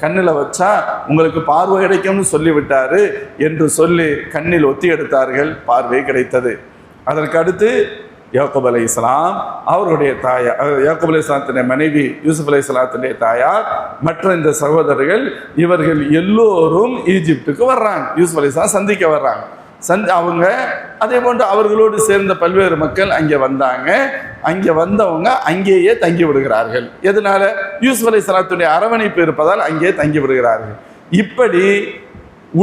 கண்ணில் வச்சா உங்களுக்கு பார்வை கிடைக்கும்னு சொல்லிவிட்டாரு என்று சொல்லி கண்ணில் ஒத்தி எடுத்தார்கள், பார்வை கிடைத்தது. அதற்கு அடுத்து யாக்கூப் அலைஹிஸ்ஸலாம், அவருடைய தாயார் யாக்கூப் அலைஹிஸ்ஸலாத்தினுடைய மனைவி யூசுப் அலைஹிஸ்ஸலாத்தினுடைய தாயார், மற்ற இந்த சகோதரர்கள், இவர்கள் எல்லோரும் ஈஜிப்டுக்கு வர்றாங்க. யூசுப் அலைஹிஸ்ஸலாம் சந்திக்க வர்றாங்க. அவங்க அதே போன்று அவர்களோடு சேர்ந்த பல்வேறு மக்கள் அங்கே வந்தாங்க. அங்கே வந்தவங்க அங்கேயே தங்கி விடுகிறார்கள். எதனால? யூசுப் அலைஹிஸ்ஸலாத்துடைய அரவணைப்பு இருப்பதால் அங்கே தங்கி விடுகிறார்கள். இப்படி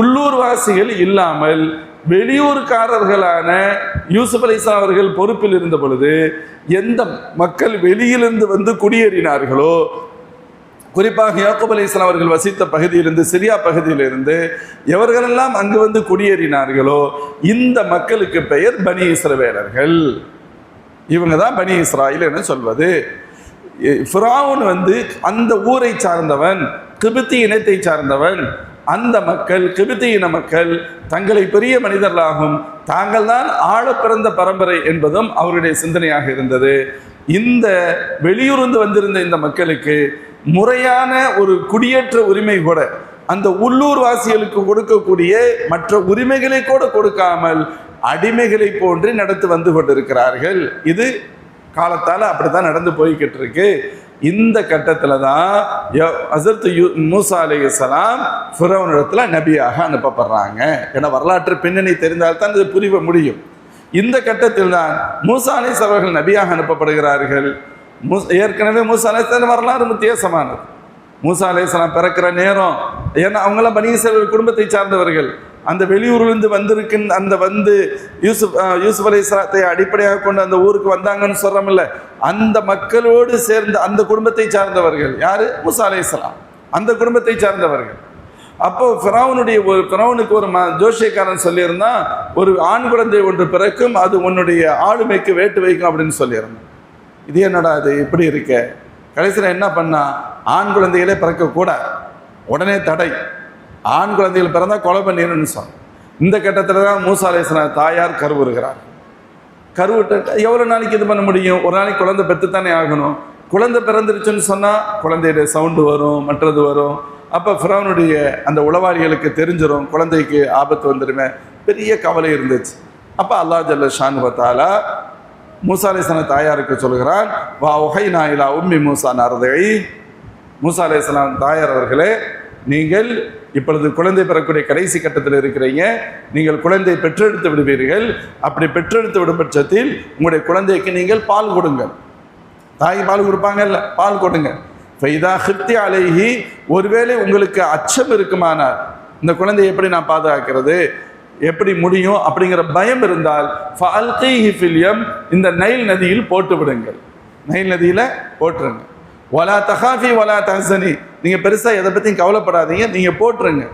உள்ளூர் வாசிகள் இல்லாமல் வெளியூர்காரர்களான யூசுப் அலைஹிஸ்ஸலாம் அவர்கள் பொறுப்பில் இருந்த பொழுது எந்த மக்கள் வெளியிலிருந்து வந்து குடியேறினார்களோ, குறிப்பாக யாக்கூப் அலைஹிஸ்ஸலாம் அவர்கள் வசித்த பகுதியிலிருந்து, சிரியா பகுதியிலிருந்து எவர்களெல்லாம் அங்கு வந்து குடியேறினார்களோ இந்த மக்களுக்கு பெயர் பனி இஸ்ரவேலர்கள். இவங்க தான் பனி இஸ்ராயில் என்று சொல்வது. ஃபிரௌன் வந்து அந்த ஊரை சார்ந்தவன், கிபித்தி இனத்தை சார்ந்தவன். அந்த மக்கள், கிபித்தி இன மக்கள் தங்களை பெரிய மனிதர்களாகும், தாங்கள் தான் ஆழ பிறந்த பரம்பரை என்பதும் அவருடைய சிந்தனையாக இருந்தது. இந்த வெளியூர்ந்து வந்திருந்த இந்த மக்களுக்கு முறையான ஒரு குடியேற்ற உரிமை கூட, அந்த உள்ளூர் வாசிகளுக்கு கொடுக்கக்கூடிய மற்ற உரிமைகளை கூட கொடுக்காமல் அடிமைகளை போன்று நடத்தி வந்து கொண்டிருக்கிறார்கள். இது காலத்தால் அப்படித்தான் நடந்து போய்கிட்டு இருக்கு. இந்த கட்டத்தில் தான் ஹஸரத் மூசா அலைஹிஸ்ஸலாம் ஃபிரௌனிடத்துல நபியாக அனுப்பப்படுறாங்க. ஏன்னா வரலாற்று பின்னணி தெரிந்தால்தான் இது புரிய முடியும். இந்த கட்டத்தில் தான் மூசா அலைஹிஸ்ஸலாம் அவர்கள் நபியாக அனுப்பப்படுகிறார்கள். ஏற்கனவே மூசா அலைஹிஸ்ஸலாம் வரலாறு வித்தியாசமானது. மூசா அலைஹிஸ்ஸலாம் பிறக்கிற நேரம், ஏன்னா அவங்களாம் பனி இஸ்ரவேல் குடும்பத்தை சார்ந்தவர்கள். அந்த வெளியூரிலிருந்து வந்திருக்கின்ற அந்த வந்து யூசுப் அலைஹிஸ்ஸலாத்தை அடிப்படையாக கொண்டு அந்த ஊருக்கு வந்தாங்கன்னு சொல்றோம்ல, அந்த மக்களோடு சேர்ந்த அந்த குடும்பத்தை சார்ந்தவர்கள் யாரு? மூசா அலைஹிஸ்ஸலாம், அந்த குடும்பத்தை சார்ந்தவர்கள். அப்போ ஃபிரௌனுக்கு ஒரு ஜோஷியக்காரன் சொல்லியிருந்தான், ஒரு ஆண் குழந்தை ஒன்று பிறக்கும், அது உன்னுடைய ஆளுமைக்கு வேட்டு வைக்கும் அப்படின்னு சொல்லியிருந்தான். இது என்னடா அது இப்படி இருக்க? கடைசியில் என்ன பண்ணா, ஆண் குழந்தைகளே பிறக்கக்கூடாது, உடனே தடை, ஆண் குழந்தைகள் பிறந்தால் கொலை பண்ணிடணும்னு சொன்னான். இந்த கட்டத்தில் தான் மூசா அலைஹிஸ்ஸலாம் தாயார் கருவுறுகிறார். கருவிட்டு எவ்வளோ நாளைக்கு இது பண்ண முடியும்? ஒரு நாளைக்கு குழந்தை பெற்றுத்தானே ஆகணும். குழந்தை பிறந்துருச்சுன்னு சொன்னால் குழந்தையுடைய சவுண்டு வரும், மற்றது வரும். அப்போ ஃபிரௌனுடைய அந்த உளவாளிகளுக்கு தெரிஞ்சிடும், குழந்தைக்கு ஆபத்து வந்துடுமே, பெரிய கவலை இருந்துச்சு. அப்போ அல்லாஹ் ஜல்ல ஷானு வ தஆலா மூசா அலைஹிஸ்ஸலாம் தாயாருக்கு சொல்கிறான், வா உஹைனா இலா உம்மி மூசா நர்தை. மூசா அலைஹிஸ்ஸலாம் தாயார் அவர்களே, நீங்கள் இப்பொழுது குழந்தை பெறக்கூடிய கடைசி கட்டத்தில் இருக்கிறீங்க, நீங்கள் குழந்தை பெற்றெடுத்து விடுவீர்கள். அப்படி பெற்றெடுத்து விடும் பட்சத்தில் உங்களுடைய குழந்தைக்கு நீங்கள் பால் கொடுங்கள். தாய் பால் கொடுப்பாங்கல்ல, பால் கொடுங்க. ஃபைதா ஹிப்தி அலைஹி, ஒருவேளை உங்களுக்கு அச்சம் இருக்குமானால், இந்த குழந்தையை எப்படி நான் பாதுகாக்கிறது, எப்படி முடியும் அப்படிங்கிற பயம் இருந்தால், ஃபஅல்கீஹி ஃபில் யம், இந்த நைல் நதியில் போட்டு விடுங்கள். நைல் நதியில் போட்டுருங்க. வலா தஹாஃபி வலா தஹ்சனி, நீங்கள் பெருசாக எதை பற்றியும் கவலைப்படாதீங்க, நீங்கள் போட்டுருங்க.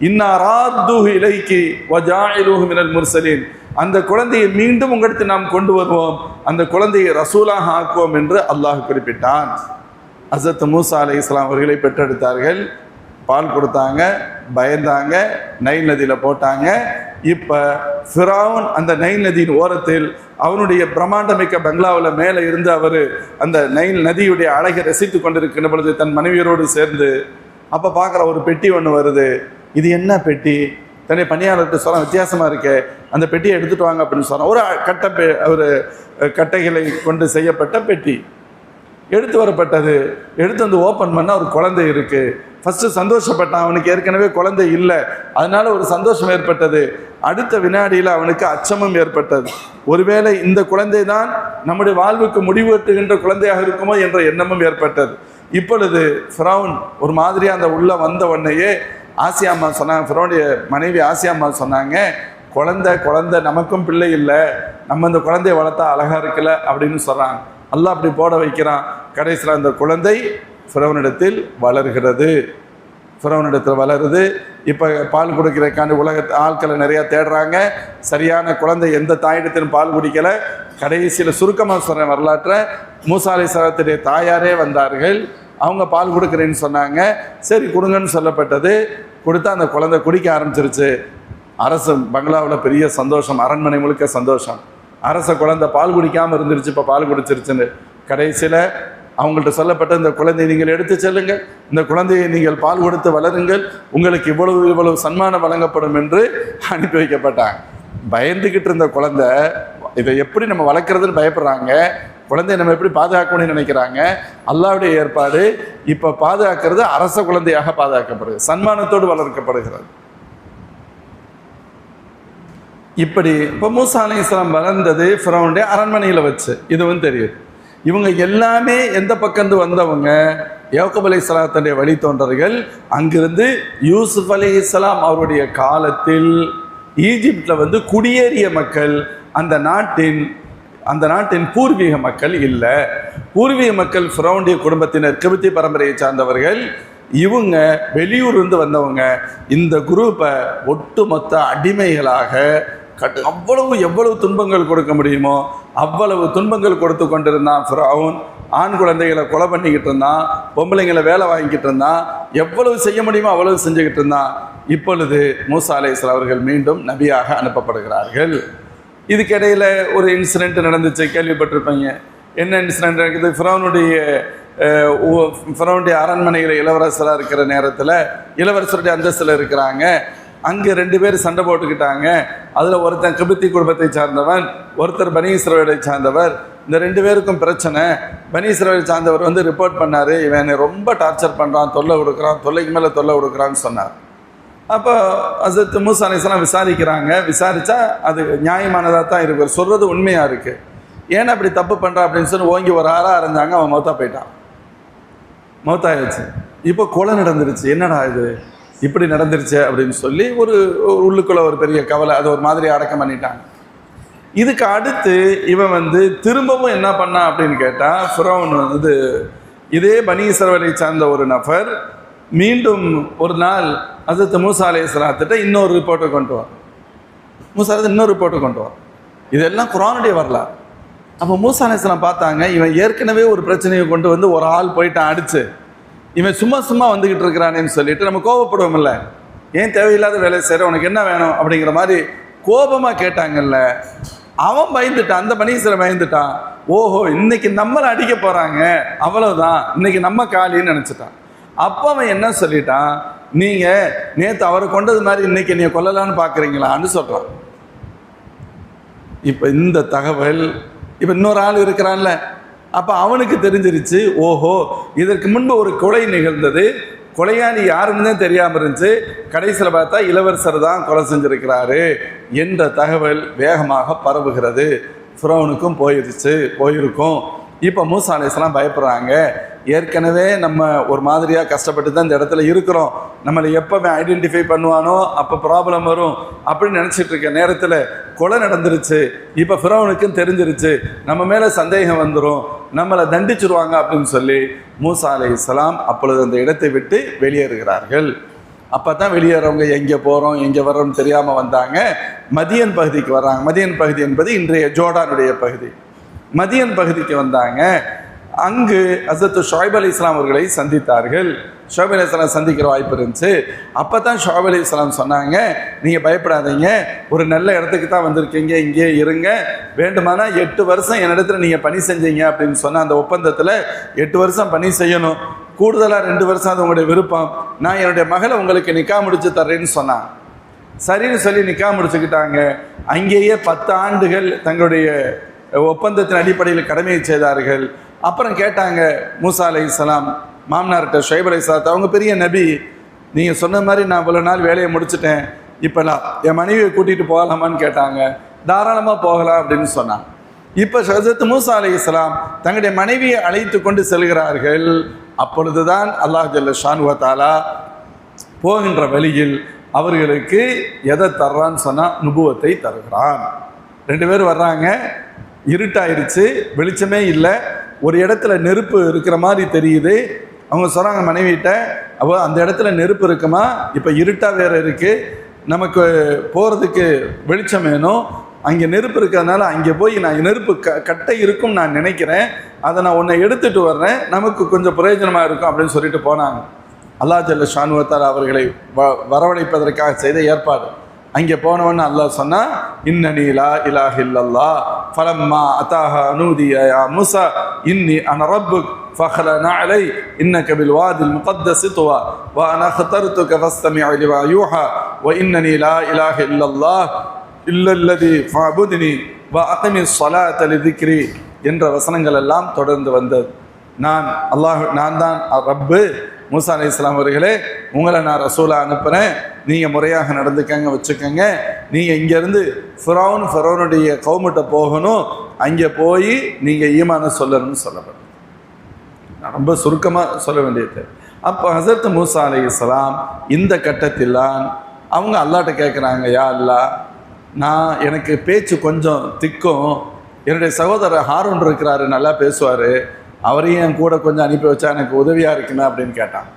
இன்னா ராத்துஹு இலைக்கி வஜாஇலுஹு மினல் முர்சலீன், அந்த குழந்தையை மீண்டும் உங்களுக்கு நாம் கொண்டு வருவோம், அந்த குழந்தையை ரசூலாக ஆக்குவோம் என்று அல்லாஹ் குறிப்பிட்டான். ஹஸரத் மூசா அலைஹிஸ்ஸலாம் அவர்களை பெற்றெடுத்தார்கள், பால் கொடுத்தாங்க, பயந்தாங்க, நைல் நதியில் போட்டாங்க. இப்போ ஃபிரௌன் அந்த நைல் நதியின் ஓரத்தில் அவனுடைய பிரம்மாண்டமிக்க பங்களாவில் மேலே இருந்து அவர் அந்த நைல் நதியுடைய அழகை ரசித்து கொண்டிருக்கின்ற பொழுது தன் மனைவியரோடு சேர்ந்து அப்போ பார்க்குற ஒரு பெட்டி ஒன்று வருது. இது என்ன பெட்டி? தன்னுடைய பணியாளர்கிட்ட சொல்ல, வித்தியாசமாக இருக்கே, அந்த பெட்டியை எடுத்துகிட்டு வாங்க அப்படின்னு சொன்னான். ஒரு கட்டைகளை கொண்டு செய்யப்பட்ட பெட்டி எடுத்து வரப்பட்டது. எடுத்து வந்து ஓப்பன் பண்ணால் ஒரு குழந்தை இருக்குது. ஃபஸ்ட்டு சந்தோஷப்பட்டான், அவனுக்கு ஏற்கனவே குழந்தை இல்லை, அதனால ஒரு சந்தோஷம் ஏற்பட்டது. அடுத்த வினாடியில் அவனுக்கு அச்சமும் ஏற்பட்டது. ஒருவேளை இந்த குழந்தை தான் நம்முடைய வாழ்வுக்கு முடிவெட்டுகின்ற குழந்தையாக இருக்குமோ என்ற எண்ணமும் ஏற்பட்டது. இப்பொழுது ஃபிரௌன் ஒரு மாதிரியாக அந்த உள்ள வந்த உடனேயே ஆசியா அம்மா சொன்னாங்க, ஃபிரௌனுடைய மனைவி ஆசியா அம்மா சொன்னாங்க, குழந்தை நமக்கும் பிள்ளை இல்லை, நம்ம இந்த குழந்தைய வளர்த்தா அழகாக இருக்குல்ல அப்படின்னு சொல்கிறாங்க. அல்லாஹ் அப்படி போட வைக்கிறான். கடைசியில் அந்த குழந்தை ஃபிரௌனிடத்தில் வளர்கிறது, ஃபிரௌனிடத்தில் வளருது. இப்போ பால் குடிக்கிறதுக்கான உலகத்து ஆட்களை நிறையா தேடுறாங்க. சரியான குழந்தை எந்த தாயிடத்திலும் பால் குடிக்கலை. கடைசியில் சுருக்கமாக சொல்கிறேன் வரலாற்றை, மூசா அலைஹிஸ்ஸலாத்துடைய தாயாரே வந்தார்கள். அவங்க பால் கொடுக்குறேன்னு சொன்னாங்க. சரி கொடுங்கன்னு சொல்லப்பட்டது. கொடுத்தா அந்த குழந்தை குடிக்க ஆரம்பிச்சிருச்சு. அரசு பங்களாவில் பெரிய சந்தோஷம், அரண்மனை முழுக்க சந்தோஷம். அரச குழந்தை பால் குடிக்காமல் இருந்துருச்சு, இப்போ பால் குடிச்சிருச்சுன்னு. கடைசியில் அவங்கள்ட்ட சொல்லப்பட்ட, இந்த குழந்தையை நீங்கள் எடுத்து செல்லுங்கள், இந்த குழந்தையை நீங்கள் பால் கொடுத்து வளருங்கள், உங்களுக்கு இவ்வளவு சன்மானம் வழங்கப்படும் என்று அனுப்பி வைக்கப்பட்டாங்க. பயந்துக்கிட்டு இருந்த குழந்தை இதை எப்படி நம்ம வளர்க்குறதுன்னு பயப்படுறாங்க, குழந்தைய நம்ம எப்படி பாதுகாக்கணும்னு நினைக்கிறாங்க. அல்லாஹ்வுடைய ஏற்பாடு, இப்போ பாதுகாக்கிறது அரச குழந்தையாக பாதுகாக்கப்படுகிறது, சன்மானத்தோடு வளர்க்கப்படுகிறது. இப்படி இப்போ மூசா அலைஹிஸ்ஸலாம் வளர்ந்தது ஃபிரௌனுடைய அரண்மனையில் வச்சு, இதுவும் தெரியுது. இவங்க எல்லாமே எந்த பக்கந்து வந்தவங்க? யாக்கூப் அலைஹிஸ்ஸலாத்துடைய வழித்தோன்றர்கள். அங்கிருந்து யூசுப் அலைஹிஸ்ஸலாம் அவருடைய காலத்தில் ஈஜிப்டில் குடியேறிய மக்கள். அந்த நாட்டின் பூர்வீக மக்கள் இல்லை. பூர்வீக மக்கள் ஃபிரௌனுடைய குடும்பத்தினர், கிபித்தி பரம்பரையை சார்ந்தவர்கள். இவங்க வெளியூர்லேருந்து வந்தவங்க. இந்த குரூப்பை ஒட்டுமொத்த அடிமைகளாக எவ்வளவு துன்பங்கள் கொடுக்க முடியுமோ அவ்வளவு துன்பங்கள் கொடுத்து கொண்டிருந்தான் ஃபிரௌன். ஆண் குழந்தைகளை கொலை பண்ணிக்கிட்டு இருந்தான், பொம்பளைங்களை வேலை வாங்கிக்கிட்டு இருந்தான், எவ்வளவு செய்ய முடியுமோ அவ்வளவு செஞ்சுக்கிட்டு இருந்தான். இப்பொழுது மூசா அலைஹிஸ்ஸலாம் அவர்கள் மீண்டும் நபியாக அனுப்பப்படுகிறார்கள். இதுக்கிடையில் ஒரு இன்சிடெண்ட் நடந்துச்சு, கேள்விப்பட்டிருப்பீங்க. என்ன இன்சிடெண்ட் நடக்குது? ஃபிரௌனுடைய அரண்மனையில் இளவரசராக இருக்கிற நேரத்தில் இளவரசருடைய அந்தஸ்தில் இருக்கிறாங்க. அங்கே 2 பேர் சண்டை போட்டுக்கிட்டாங்க. அதில் ஒருத்தன் கிபித்தி குடும்பத்தை சார்ந்தவன், ஒருத்தர் பனி இஸ்ரவேலை சார்ந்தவர். இந்த 2 பேருக்கும் பிரச்சனை. பனி இஸ்ரவேலை சார்ந்தவர் ரிப்போர்ட் பண்ணார், இவன் ரொம்ப டார்ச்சர் பண்ணுறான், தொல்லை கொடுக்குறான், தொல்லைக்கு மேலே தொல்லை கொடுக்குறான்னு சொன்னார். அப்போ ஹஸரத் மூசா அலைஹிஸ்ஸலாம் விசாரிக்கிறாங்க. விசாரித்தா அது நியாயமானதாக தான் இருக்குது, சொல்கிறது உண்மையாக இருக்குது. ஏன்னா அப்படி தப்பு பண்ணுறான் அப்படின்னு சொல்லி ஓங்கி ஒரு ஆறாக இருந்தாங்க. அவன் மௌத்தா போயிட்டான், மௌத்தாயிடுச்சு. இப்போ கொலை நடந்துருச்சு. என்னடா இது இப்படி நடந்துருச்சு அப்படின்னு சொல்லி ஒரு உள்ளுக்குள்ள ஒரு பெரிய கவலை, அது ஒரு மாதிரி அடக்கம் பண்ணிட்டாங்க. இதுக்கு அடுத்து இவன் திரும்பவும் என்ன பண்ணான் அப்படின்னு கேட்டால், ஃபிரௌன் இதே பனி இஸ்ரவேலை சார்ந்த ஒரு நபர் மீண்டும் ஒரு நாள் ஹஸரத் மூசா அலைஹிஸ்ஸலாத்திட்ட இன்னொரு ரிப்போர்ட்டை கொண்டு வா. மூசா இன்னொரு ரிப்போர்ட்டை கொண்டு வா. இதெல்லாம் குர்ஆனுடைய வரலாறு. அப்போ மூசா அலைஹிஸ்ஸலாம் பார்த்தாங்க, இவன் ஏற்கனவே ஒரு பிரச்சனையை கொண்டு ஒரு ஆள் போயிட்டான் அடிச்சு, இவன் சும்மா வந்துக்கிட்டு இருக்கிறானேன்னு சொல்லிட்டு நம்ம கோபப்படுவோம்ல, ஏன் தேவையில்லாத வேலையை செய்கிற, உனக்கு என்ன வேணும் அப்படிங்கிற மாதிரி கோபமாக கேட்டாங்கல்ல. அவன் பயந்துட்டான், அந்த பனி இஸ்ரவேல் பயந்துட்டான். ஓஹோ, இன்னைக்கு நம்மளை அடிக்க போகிறாங்க, அவ்வளோதான், இன்னைக்கு நம்ம காலின்னு நினச்சிட்டான். அப்போ அவன் என்ன சொல்லிட்டான், நீங்கள் நேற்று அவரை கொண்டது மாதிரி இன்னைக்கு என்னை கொல்லலான்னு பார்க்குறீங்களான்னு சொல்கிறான். இப்போ இந்த தகவல் இப்போ இன்னொரு ஆள் இருக்கிறான்ல, அப்போ அவனுக்கு தெரிஞ்சிருச்சு, ஓஹோ இதற்கு முன்பு ஒரு கொலை நிகழ்ந்தது, கொலையாளி யாருன்னு தான் தெரியாமல் இருந்துச்சு, கடைசியில் பார்த்தா இளவரசர் தான் கொலை செஞ்சிருக்கிறாரு என்ற தகவல் வேகமாக பரவுகிறது. ஃபிரௌனுக்கும் போயிருக்கும். இப்போ மூசா அலைஹிஸ்ஸலாம் பயப்படுறாங்க. ஏற்கனவே நம்ம ஒரு மாதிரியாக கஷ்டப்பட்டு தான் இந்த இடத்துல இருக்கிறோம், நம்மளை எப்போ ஐடென்டிஃபை பண்ணுவானோ அப்போ ப்ராப்ளம் வரும் அப்படின்னு நினச்சிட்டு இருக்க நேரத்தில் கொலை நடந்துருச்சு. இப்போ ஃபிரௌனுக்கும் தெரிஞ்சிருச்சு, நம்ம மேலே சந்தேகம் வந்துடும், நம்மளை தண்டிச்சிருவாங்க அப்படின்னு சொல்லி மூசா அலைஹிஸ்ஸலாம் அப்பொழுது அந்த இடத்தை விட்டு வெளியேறுகிறார்கள். அப்போ தான் வெளியேறவங்க எங்கே போகிறோம் எங்கே வர்றோம்னு தெரியாமல் வந்தாங்க. மதியன் பகுதிக்கு வர்றாங்க. மதியன் பகுதி என்பது இன்றைய ஜோர்டானுடைய பகுதி. மதியன் பகுதிக்கு வந்தாங்க. அங்கு ஹஸரத் ஷுஐப் அலைஹிஸ்ஸலாம் அவர்களை சந்தித்தார்கள். ஷுஐப் அலைஹிஸ்ஸலாம் சந்திக்கிற வாய்ப்பு இருந்துச்சு. அப்போ தான் ஷுஐப் அலைஹிஸ்ஸலாம் சொன்னாங்க, நீங்கள் பயப்படாதீங்க, ஒரு நல்ல இடத்துக்கு தான் வந்திருக்கீங்க, இங்கே இருங்க, வேண்டுமானா 8 வருஷம் என்னிடத்துல நீங்கள் பணி செஞ்சீங்க அப்படின்னு சொன்ன அந்த ஒப்பந்தத்தில் 8 வருஷம் பணி செய்யணும், கூடுதலாக 2 வருஷம் அது உங்களுடைய விருப்பம், நான் என்னுடைய மகளை உங்களுக்கு நிக்கா முடிச்சு தர்றேன்னு சொன்னான். சரின்னு சொல்லி நிக்கா முடிச்சுக்கிட்டாங்க. அங்கேயே 10 ஆண்டுகள் தங்களுடைய ஒப்பந்தத்தின் அடிப்படையில் கடமையை செய்தார்கள். அப்புறம் கேட்டாங்க மூசா அலைஹிஸ்ஸலாம் மாமனார்கிட்ட, ஷுஐப் அலைஹிஸ்ஸலாம் அவங்க பெரிய நபி, நீங்கள் சொன்ன மாதிரி நான் இவ்வளோ நாள் வேலையை முடிச்சுட்டேன், இப்போ நான் என் மனைவியை கூட்டிகிட்டு போகலாமான்னு கேட்டாங்க. தாராளமாக போகலாம் அப்படின்னு சொன்னாங்க. இப்போ ஹஸரத் மூசா அலைஹிஸ்ஸலாம் தங்களுடைய மனைவியை அழைத்து கொண்டு செல்கிறார்கள். அப்பொழுதுதான் அல்லாஹ் ஜல்ல ஷானு வ தஆலா போகின்ற வழியில் அவர்களுக்கு எதை தர்றான்னு சொன்னால் நுபுவத்தை தருகிறான். 2 பேர் வர்றாங்க, இருட்டாயிருச்சு, வெளிச்சமே இல்லை, ஒரு இடத்துல நெருப்பு இருக்கிற மாதிரி தெரியுது. அவங்க சொல்கிறாங்க மனைவிட்ட, அப்போ அந்த இடத்துல நெருப்பு இருக்குமா, இப்போ இருட்டாக வேறு இருக்குது, நமக்கு போகிறதுக்கு வெளிச்சம் வேணும், அங்கே நெருப்பு இருக்கிறதுனால அங்கே போய் நான் நெருப்பு கட்டை இருக்கும் நான் நினைக்கிறேன், அதை நான் உன்னை எடுத்துகிட்டு வர்றேன், நமக்கு கொஞ்சம் பிரயோஜனமாக இருக்கும் அப்படின்னு சொல்லிட்டு போனாங்க. அல்லாஹ் ஜல்ல ஷானு வ தஆலா அவர்களை வரவழைப்பதற்காக செய்த ஏற்பாடு. அங்கே போனவன்னு அல்லாஹ் சொன்னா, இன்னனி லா இலாஹ இல்லல்லாஹ் ஃபலம்மா அதாஹா நூதிய யா மூசா இன்னி அன ரப்புக் ஃபஹலனா அலை இன்னக பில் வாதில் முகத்தஸ் துவா வ அன ஹதர்துக ஃபஸ்தமி லிமா யூஹா வ இன்னனி லா இலாஹ இல்லல்லாஹ் இல்லல்லதி ஃபஅபுத்னி வஅகிமி ஸலாத லிذிக்ரி என்ற வசனங்கள் எல்லாம் தொடர்ந்து வந்தது. நான் தான் ரப்பு. மூசா அலைஹிஸ்ஸலாம் அவர்களே, உங்களை நான் ரசூலா அனுப்புகிறேன், நீங்கள் முறையாக நடந்துக்கங்க, வச்சுக்கோங்க. நீங்கள் இங்கேருந்து ஃபிரௌனுடைய கவுமிட்ட போகணும், அங்கே போய் நீங்கள் ஈமான சொல்லணும்னு சொல்லப்படும். நான் ரொம்ப சுருக்கமாக சொல்ல வேண்டியது. அப்போ ஹஸரத் மூசா அலைஹிஸ்ஸலாம் இந்த கட்டத்தில்தான் அவங்க அல்லாஹ்ட்ட கேட்குறாங்க, யா அல்லாஹ், எனக்கு பேச்சு கொஞ்சம் திக்கும், என்னுடைய சகோதரர் ஹாரூன் இருக்கிறாரு, நல்லா பேசுவார், அவரையும் என் கூட கொஞ்சம் அனுப்பி வச்சா எனக்கு உதவியாக இருக்குமே அப்படின்னு கேட்டான்.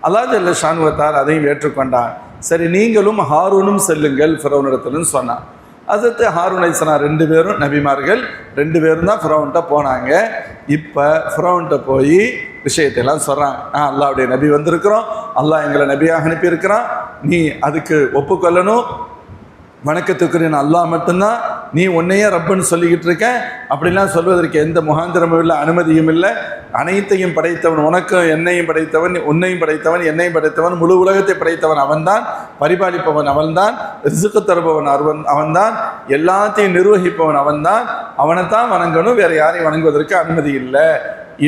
அல்லாஹ் ஜல்ல ஷானு வ தஆலா அதையும் ஏற்றுக்கொண்டான். சரி, நீங்களும் ஹாரூனும் செல்லுங்கள் ஃபிரௌனிடத்துலன்னு சொன்னான். ஹஸரத் ஹாரூன் அலைஹிஸ்ஸலாம் 2 பேரும் நபிமார்கள், 2 பேரும் தான் ஃபிரௌன்ட்ட போனாங்க. இப்போ ஃபிரௌன்ட்ட போய் விஷயத்தையெல்லாம் சொல்கிறான். அல்லாஹ்வுடைய நபி வந்திருக்கிறோம், அல்லாஹ் எங்களை நபியாக அனுப்பியிருக்கிறான், நீ அதுக்கு ஒப்புக்கொள்ளணும், வணக்கத்துக்குரிய அல்லாஹ் மட்டும்தான், நீ உன்னையே ரப்புன்னு சொல்லிக்கிட்டு இருக்க, அப்படிலாம் சொல்வதற்கு எந்த முகாந்திரமும் இல்லை, அனுமதியும் இல்லை. அனைத்தையும் படைத்தவன், உனக்கும் என்னையும் படைத்தவன், உன்னையும் படைத்தவன், என்னையும் படைத்தவன், முழு உலகத்தை படைத்தவன் அவன்தான், பரிபாலிப்பவன் அவன்தான், ரிசுக்கு தருபவன் அவன்தான், எல்லாத்தையும் நிர்வகிப்பவன் அவன்தான், அவனைத்தான் வணங்கணும், வேற யாரையும் வணங்குவதற்கு அனுமதி இல்லை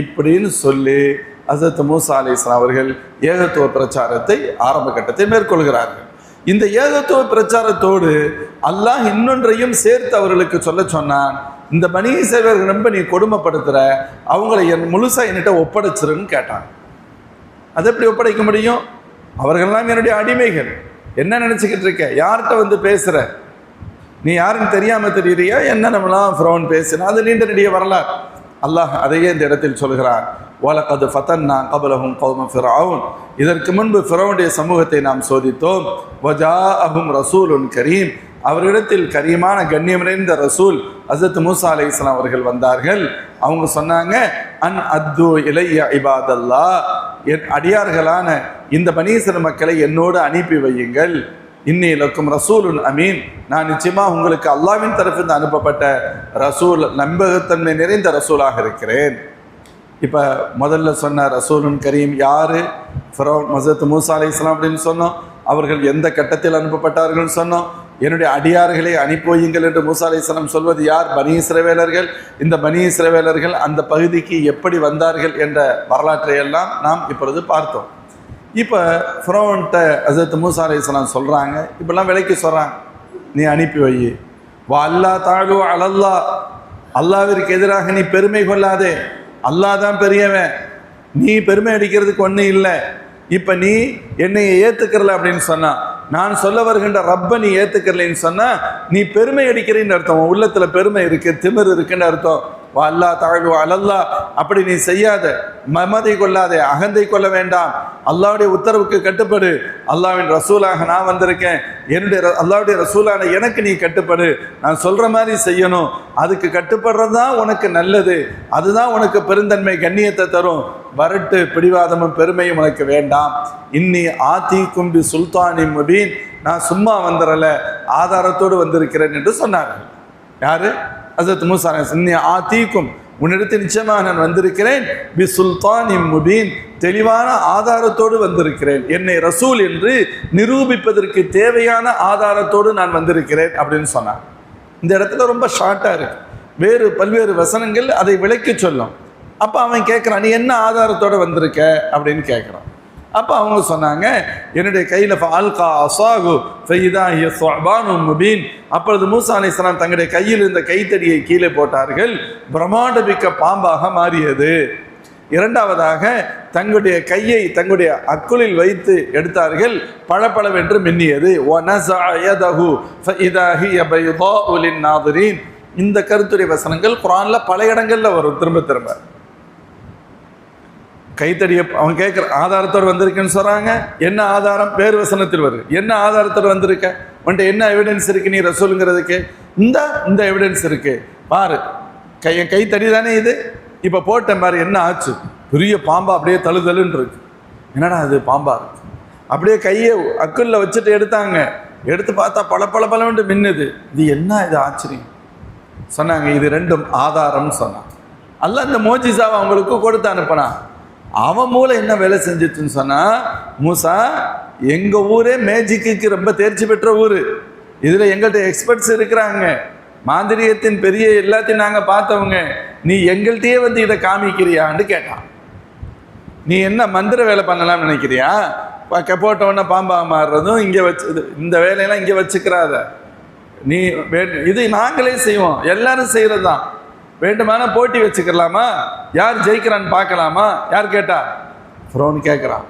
இப்படின்னு சொல்லி ஹஸரத் மூசா அலைஹிஸ்ஸலாம் அவர்கள் ஏகத்துவ பிரச்சாரத்தை ஆரம்ப கட்டத்தை மேற்கொள்கிறார்கள். இந்த ஏகத்துவ பிரச்சாரத்தோடு அல்லாஹ் இன்னொன்றையும் சேர்த்து அவர்களுக்கு சொல்ல சொன்னான். இந்த பனி இஸ்ரவேலர்கள் ரொம்ப நீ கொடுமைப்படுத்துற, அவங்களை முழுசா என்கிட்ட ஒப்படைச்சிருன்னு கேட்டான். அதை எப்படி ஒப்படைக்க முடியும்? அவர்கள்லாம் என்னுடைய அடிமைகள். என்ன நினைச்சுக்கிட்டு இருக்க? யார்கிட்ட வந்து பேசுற? நீ யாருன்னு தெரியாம தெரியுறியா? என்ன நம்மளாம் ஃபிரௌன் பேசினா, அது நீண்ட நெடிய வரலாறு. அல்லாஹ் அதையே இந்த இடத்தில் சொல்கிறான். வலகது ஃபதன்னா கபலஹும் கௌம ஃபிரௌன், இதற்கு முன்பு ஃபிரௌனுடைய சமூகத்தை நாம் சோதித்தோம். வஜாஅஹும் ரசூலுன் கரீம், அவரிடத்தில் கரீமான கண்ணியம் நிறைந்த ரசூல் ஹஸரத் மூசா அலைஹிஸ்ஸலாம் அவர்கள் வந்தார்கள். அவங்க சொன்னாங்க, அன் அத்து இலைய இபாதல்லாஹ், என் அடியார்களான இந்த பனி இஸ்ரவேல் மக்களை என்னோடு அனுப்பி வையுங்கள். இன்னி லக்கும் ரசூலுன் அமீன், நான் நிச்சயமாக உங்களுக்கு அல்லாஹ்வின் தரப்பிலிருந்து அனுப்பப்பட்ட ரசூல், நம்பகத்தன்மை நிறைந்த ரசூலாக இருக்கிறேன். இப்போ முதல்ல சொன்ன ரசூலுன் கரீம் யாரு? ஃபிரௌன் ஹஸரத் மூசா அலைஹிஸ்ஸலாம் அப்படின்னு சொன்னோம். அவர்கள் எந்த கட்டத்தில் அனுப்பப்பட்டார்கள் சொன்னோம். என்னுடைய அடியார்களை அனுப்பி வையுங்கள் என்று மூசா அலைஹிஸ்ஸலாம் சொல்வது யார்? பனி இஸ்ரவேலர்கள். இந்த பனி இஸ்ரவேலர்கள் அந்த பகுதிக்கு எப்படி வந்தார்கள் என்ற வரலாற்றை எல்லாம் நாம் இப்பொழுது பார்த்தோம். இப்போ ஃபிரௌன்ட்ட ஹஸரத் மூசா அலைஹிஸ்ஸலாம் சொல்கிறாங்க, இப்பெல்லாம் விலைக்கு சொல்கிறாங்க, நீ அனுப்பி வை. வா அல்லா தாழு அலல்லா, அல்லாவிற்கு எதிராக நீ பெருமை கொள்ளாதே, அல்லாஹ் தான் பெரியவன், நீ பெருமை அடிக்கிறதுக்கு ஒன்றும் இல்லை. இப்போ நீ என்னை ஏற்றுக்கிறல அப்படின்னு சொன்னா, நான் சொல்ல வருகின்ற ரப்பை நீ ஏற்றுக்கிறலைன்னு சொன்னால் நீ பெருமை அடிக்கிறேன்னு அர்த்தம், உள்ளத்தில் பெருமை இருக்குது, திமிர் இருக்குன்னு அர்த்தம். அல்லா தாழ்வு அலல்லா, அப்படி நீ செய்யாத, மமதை கொள்ளாதே, அகந்தை கொள்ள வேண்டாம், அல்லாவுடைய உத்தரவுக்கு கட்டுப்படு. அல்லாவின் ரசூலாக நான் வந்திருக்கேன், என்னுடைய அல்லாவுடைய ரசூலான எனக்கு நீ கட்டுப்படு, நான் சொல்கிற மாதிரி செய்யணும், அதுக்கு கட்டுப்படுறது தான் உனக்கு நல்லது, அதுதான் உனக்கு பெருந்தன்மை கண்ணியத்தை தரும். வரட்டு பிடிவாதமும் பெருமையும் உனக்கு வேண்டாம். இன்னி ஆத்தி கும்பி சுல்தானி முபீன், நான் சும்மா வந்துடல, ஆதாரத்தோடு வந்திருக்கிறேன் என்று சொன்னார்கள். யாரு? ஹஸரத் மூசா அலைஹிஸ்ஸலாம். ஆதீக்கும், உன்னிடத்தில் நிச்சயமாக நான் வந்திருக்கிறேன், பி சுல்தானி முபீன், தெளிவான ஆதாரத்தோடு வந்திருக்கிறேன், என்னை ரசூல் என்று நிரூபிப்பதற்கு தேவையான ஆதாரத்தோடு நான் வந்திருக்கிறேன் அப்படின்னு சொன்னார். இந்த இடத்துல ரொம்ப ஷார்ட்டாக இருக்கு, வேறு பல்வேறு வசனங்கள் அதை விளக்கி சொல்லும். அப்போ அவன் கேட்குறான், நீ என்ன ஆதாரத்தோடு வந்திருக்க அப்படின்னு கேட்குறான். அப்போ அவங்க சொன்னாங்க, என்னுடைய கையில் அல்கா அசாகு ஃபைதா ஹிய ஸுஅபானும் முபீன், அப்பொழுது மூசா அலைஹிஸ்ஸலாம் தங்களுடைய கையில் இருந்த கைத்தடியை கீழே போட்டார்கள், பிரம்மாண்டமிக்க பாம்பாக மாறியது. இரண்டாவதாக தங்களுடைய கையை தங்களுடைய அக்குளில் வைத்து எடுத்தார்கள், பளபளவென்று மின்னியது. வனஸஅ யதஹு ஃபைதா ஹிய பைதாஉ லின்னாதிரீன். இந்த கருத்துரை வசனங்கள் குர்ஆன்ல பல இடங்கள்ல வரும், திரும்ப திரும்ப. கைத்தடியை அவன் கேட்குற ஆதாரத்தோடு வந்திருக்குன்னு சொல்கிறாங்க. என்ன ஆதாரம்? வேறு வசனத்தில் வருது. என்ன ஆதாரத்தோடு வந்திருக்க? உன்ட்ட என்ன எவிடன்ஸ் இருக்குது நீ ரசூலுங்கிறதுக்கு? இந்த எவிடன்ஸ் இருக்குது பாரு, கைத்தடி தானே இது, இப்போ போட்டேன் பாரு, என்ன ஆச்சு? பெரிய பாம்பா அப்படியே தழுதலுன்னு இருக்கு. என்னடா அது பாம்பா இருக்கு? அப்படியே கையை அக்குள்ள வச்சுட்டு எடுத்தாங்க, எடுத்து பார்த்தா பளபளன்னு மின்னுது. இது என்ன இது ஆச்சரியம் சொன்னாங்க. இது ரெண்டும் ஆதாரம்னு சொன்னான். அல்லாஹ் இந்த மோஜிசாவை அவங்களுக்கு கொடுத்து அனுப்பினா. அவன் மூளை என்ன வேலை செஞ்சிச்சுன்னு சொன்னா, மூசா எங்க ஊரே மேஜிக்கு ரொம்ப தேர்ச்சி பெற்ற ஊர், இதுல எங்கள்கிட்ட எக்ஸ்பர்ட்ஸ் இருக்கிறாங்க, மாந்திரியத்தின் பெரிய எல்லாத்தையும் நாங்கள் பார்த்தவங்க, நீ எங்கள்கிட்டயே வந்து இதை காமிக்கிறியான்னு கேட்டான். நீ என்ன மந்திர வேலை பண்ணலாம்னு நினைக்கிறியா? போட்டவொன்னே பாம்பா மாறுறதும் இங்கே வச்சு இந்த வேலையெல்லாம் இங்கே வச்சுக்கிறாத. நீ இது நாங்களே செய்வோம், எல்லாரும் செய்கிறது தான். வேண்டுமான போட்டி வச்சுக்கலாமா? யார் ஜெயிக்கிறான்னு பார்க்கலாமா? யார் கேட்டா? ஃபிரௌன் கேட்குறான்.